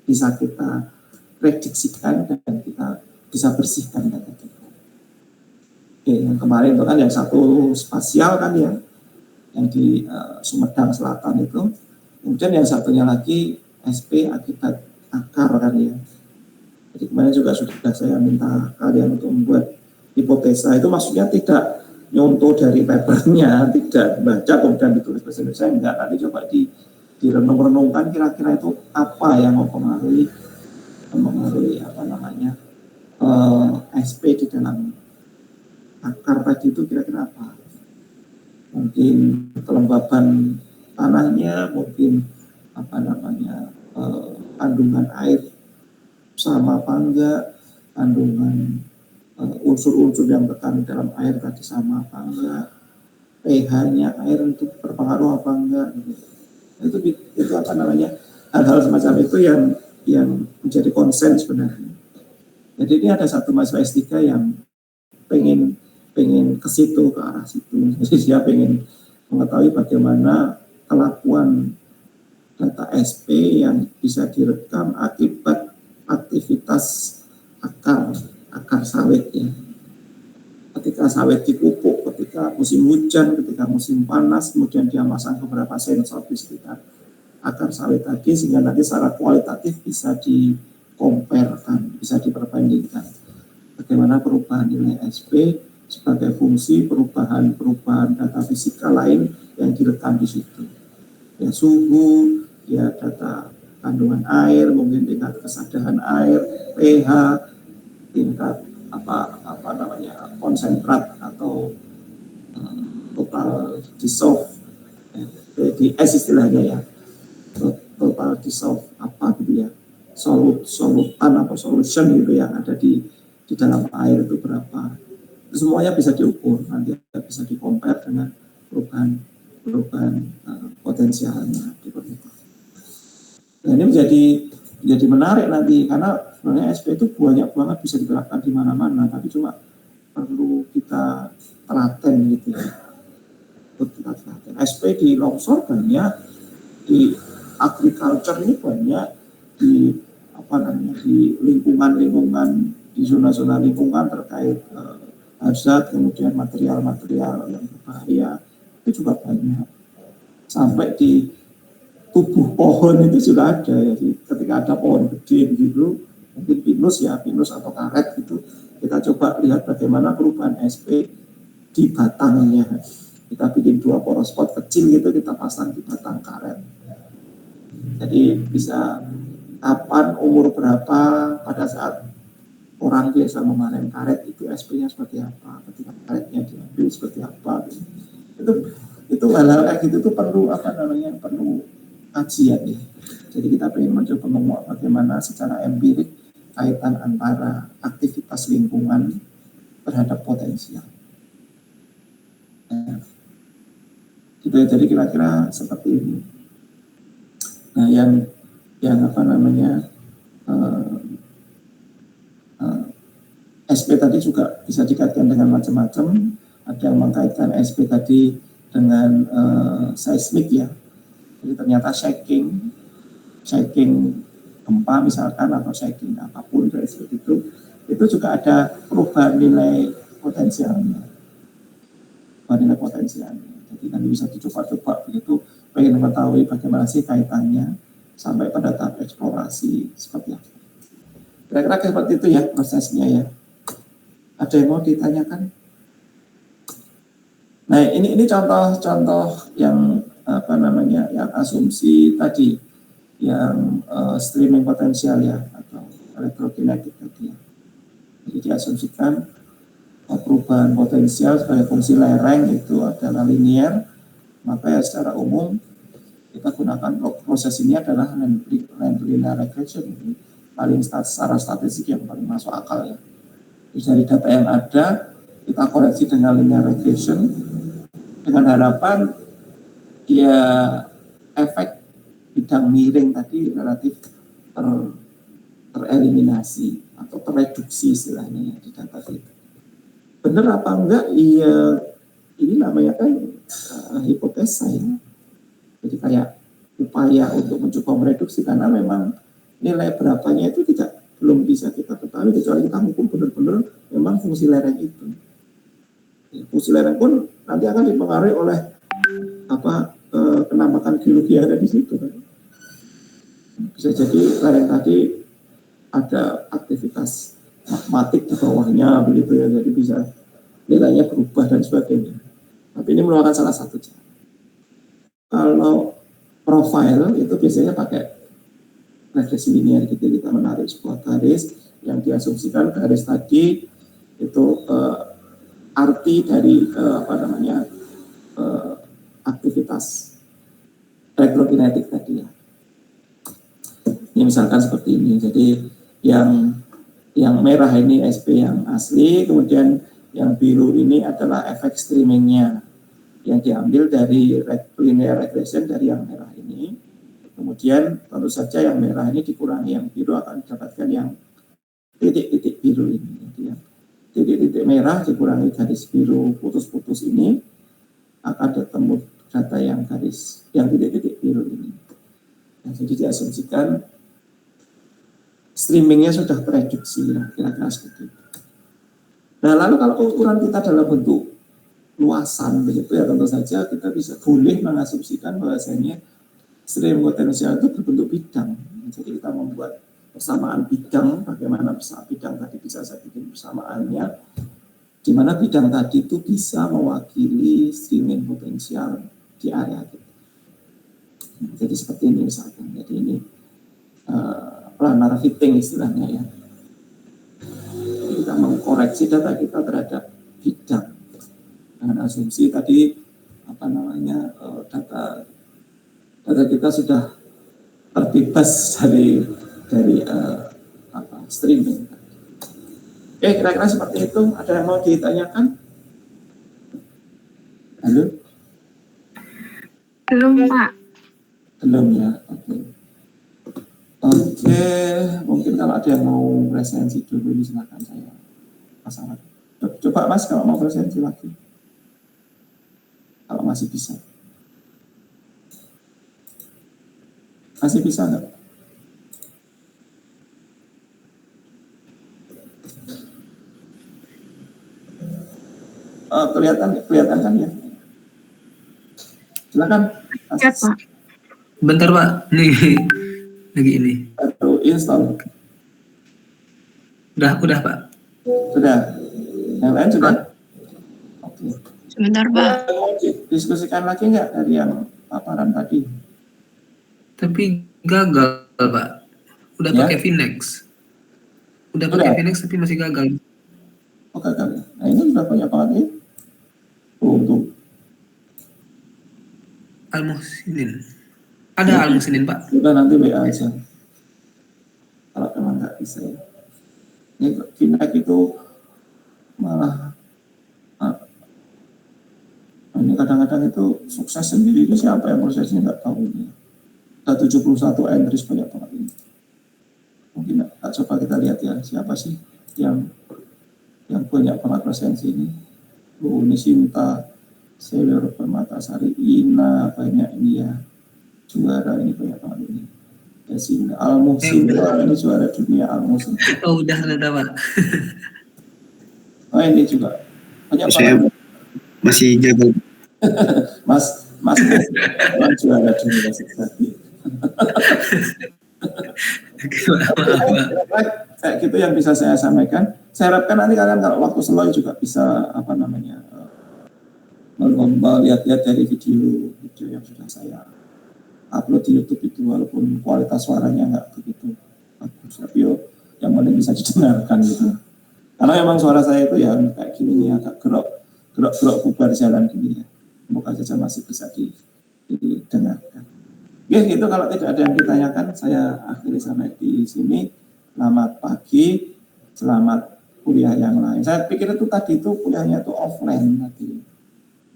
bisa kita prediksikan dan kita bisa bersihkan data kita. Oke, yang kemarin itu kan yang satu spasial kan ya, yang di Sumedang Selatan itu. Kemudian yang satunya lagi SP akibat akar kan ya. Jadi kemarin juga sudah saya minta kalian untuk membuat hipotesa, itu maksudnya tidak nyontoh dari papernya, tidak baca kemudian ditulis bahasa Indonesia, enggak. Nanti coba direnung-renungkan kira-kira itu apa yang mempengaruhi SP di dalam akar tadi itu kira-kira apa? Mungkin kelembaban tanahnya, mungkin kandungan air sama apa enggak, kandungan unsur-unsur yang terkandung dalam air tadi sama apa enggak, pH-nya air itu berpengaruh apa enggak gitu. Itu hal-hal semacam itu yang menjadi konsen sebenarnya. Jadi ini ada satu mahasiswa S3 yang pengen pengen ke situ, ke arah situ. Jadi dia pengen mengetahui bagaimana kelakuan data SP yang bisa direkam akibat aktivitas akar sawit ya. Ketika sawit dipupuk, ketika musim hujan, ketika musim panas, kemudian dia masang beberapa sensor di sekitar akar sawit tadi, sehingga nanti secara kualitatif bisa dikomparkan, bisa diperbandingkan. Bagaimana perubahan nilai SP sebagai fungsi perubahan data fisika lain yang direkam di situ. Ya suhu, ya data kandungan air, mungkin tingkat kesadaran air, pH, tingkat konsentrat atau total dissolve, DS istilahnya ya, total dissolve apa gitu ya, solutan atau solution gitu yang ada di dalam air itu berapa. Semuanya bisa diukur, nanti bisa dikompar dengan perubahan potensialnya di permukaan. Nah, ini menjadi menarik nanti karena sebenarnya SP itu banyak banget bisa diterapkan di mana-mana, tapi cuma perlu kita telaten gitu ya. Kita telaten. SP di longsor banyak, di agriculture ini banyak, di di lingkungan, di zona-zona lingkungan terkait hazard, kemudian material-material yang berbahaya itu juga banyak. Sampai di tubuh pohon itu sudah ada ya. Ketika ada pohon gede begitu, mungkin pinus atau karet gitu, kita coba lihat bagaimana perubahan SP di batangnya. Kita bikin 2 poros pot kecil gitu, kita pasang di batang karet. Jadi bisa kapan, umur berapa, pada saat orang biasa memanen karet itu SP-nya seperti apa, ketika karetnya diambil seperti apa. Itu hal-hal kayak gitu tuh perlu perlu kajian ya. Jadi kita ingin mencoba menguak bagaimana secara empirik kaitan antara aktivitas lingkungan terhadap potensial. Nah, jadi kira-kira seperti ini. Nah, yang SP tadi juga bisa dikaitkan dengan macam-macam. Ada yang mengkaitkan SP tadi dengan seismik ya. Jadi ternyata shaking gempa misalkan atau shaking apapun dari itu juga ada perubahan nilai potensialnya. Jadi nanti bisa dicoba-coba begitu, pengen mengetahui bagaimana sih kaitannya sampai pada tahap eksplorasi seperti apa. Kira-kira seperti itu ya prosesnya ya. Ada yang mau ditanyakan? Nah ini contoh yang yang asumsi tadi yang streaming potensial ya atau elektrokinetik tadi ya. Jadi diasumsikan perubahan potensial sebagai fungsi lereng itu adalah linear, maka ya secara umum kita gunakan proses ini adalah linear regression, ini paling secara statistik yang paling masuk akal ya. Jadi dari data yang ada kita koreksi dengan linear regression dengan harapan ya efek bidang miring tadi relatif tereliminasi atau tereduksi istilahnya di data itu. Benar apa enggak? Iya, ini namanya kan hipotesa ya. Jadi kayak upaya untuk mencoba mereduksi karena memang nilai berapanya itu belum bisa kita ketahui kecuali kita mengukur benar-benar memang fungsi lereng itu. Fungsi lereng pun nanti akan dipengaruhi oleh penampakan geologi yang ada di situ kan. Bisa jadi lereng tadi ada aktivitas magmatik di bawahnya begitu ya, jadi bisa nilainya berubah dan sebagainya. Tapi ini merupakan salah satu cara. Kalau profile itu biasanya pakai regresi linear gitu, kita menarik sebuah garis yang diasumsikan garis tadi itu arti dari aktivitas elektrokinetik tadi ya. Ini misalkan seperti ini. Jadi yang merah ini SP yang asli, kemudian yang biru ini adalah efek streamingnya yang diambil dari linear regression dari yang merah ini. Kemudian tentu saja yang merah ini dikurangi yang biru akan didapatkan yang titik-titik biru ini. Jadi titik-titik merah dikurangi garis biru putus-putus ini, akan ketemu data yang titik-titik biru ini. Nah, jadi diasumsikan streamingnya sudah tereduksi, kira-kira seperti itu. Nah, lalu kalau ukuran kita dalam bentuk luasan begitu ya, tentu saja kita boleh mengasumsikan bahwasanya stream potensial itu berbentuk bidang. Jadi kita membuat persamaan bidang, bagaimana bidang tadi bisa saya bikin persamaannya, di mana bidang tadi itu bisa mewakili streaming potensial di area itu. Jadi seperti ini misalkan, jadi ini planar fitting istilahnya ya. Jadi kita mengkoreksi data kita terhadap bidang dengan asumsi tadi data kita sudah terbebas dari streaming. Oke, kira-kira seperti itu. Ada yang mau ditanyakan? Halo? Belum, Pak. Belum ya, oke. Oke, mungkin kalau ada yang mau presensi dulu, silakan saya pasang lagi. Coba Mas kalau mau presensi lagi. Kalau masih bisa. Masih bisa nggak? Kelihatan kan ya? Silakan. Ya, Pak. Bentar Pak, nih lagi ini. Baru install. Udah Pak. Sudah. Yang lain sudah? Oke. Sebentar, Pak. Mau diskusikan lagi nggak dari yang paparan tadi? Tapi gagal Pak. Udah Ya? pakai Finex. Udah pakai Finex tapi masih gagal. Oh gagal. Nah ini sudah banyak banget ya. Tuh. Almusinin. Ada Almusinin Pak. Sudah nanti WA aja. Kalau memang nggak bisa ya. Ini Finex itu malah ini kadang-kadang itu sukses sendiri itu siapa yang prosesnya nggak tahu ini. Ada 71 entries banyak banget ini. Mungkin coba kita lihat ya siapa sih yang banyak banget presensi ini. Oh, ini Sinta, Senior Permatasari, Ina, banyak ini ya. Juara ini banyak banget ini. Yasin Almusin, ini juara dunia Almusin. Oh udah Pak. Oh ini juga banyak Saya banget. masih gagal. Mas juara dunia sekali. Kayak gitu yang bisa saya sampaikan. Saya harapkan nanti kalian kalau waktu slow juga bisa melihat-lihat dari video yang sudah saya upload di YouTube itu, walaupun kualitas suaranya nggak begitu bagus, tapi yang penting bisa didengarkan gitu. Karena memang suara saya itu ya kayak gini nih, agak gerok bubar jalan gini ya. Semoga saja masih bisa didengarkan. Oke, gitu kalau tidak ada yang ditanyakan, saya akhiri sampai di sini. Selamat pagi, selamat kuliah yang lain. Saya pikir itu tadi itu kuliahnya itu offline tadi.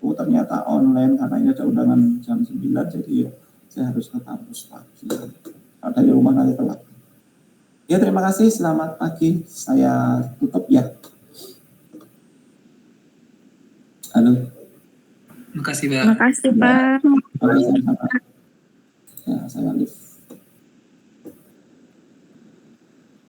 Oh ternyata online karena ini ada undangan jam 9, jadi ya saya harus ke kampus pagi. Kalau dari rumah nanti telat. Ya terima kasih, selamat pagi. Saya tutup ya. Halo. Makasih Pak. Terima kasih, Pak. Ya, saya live.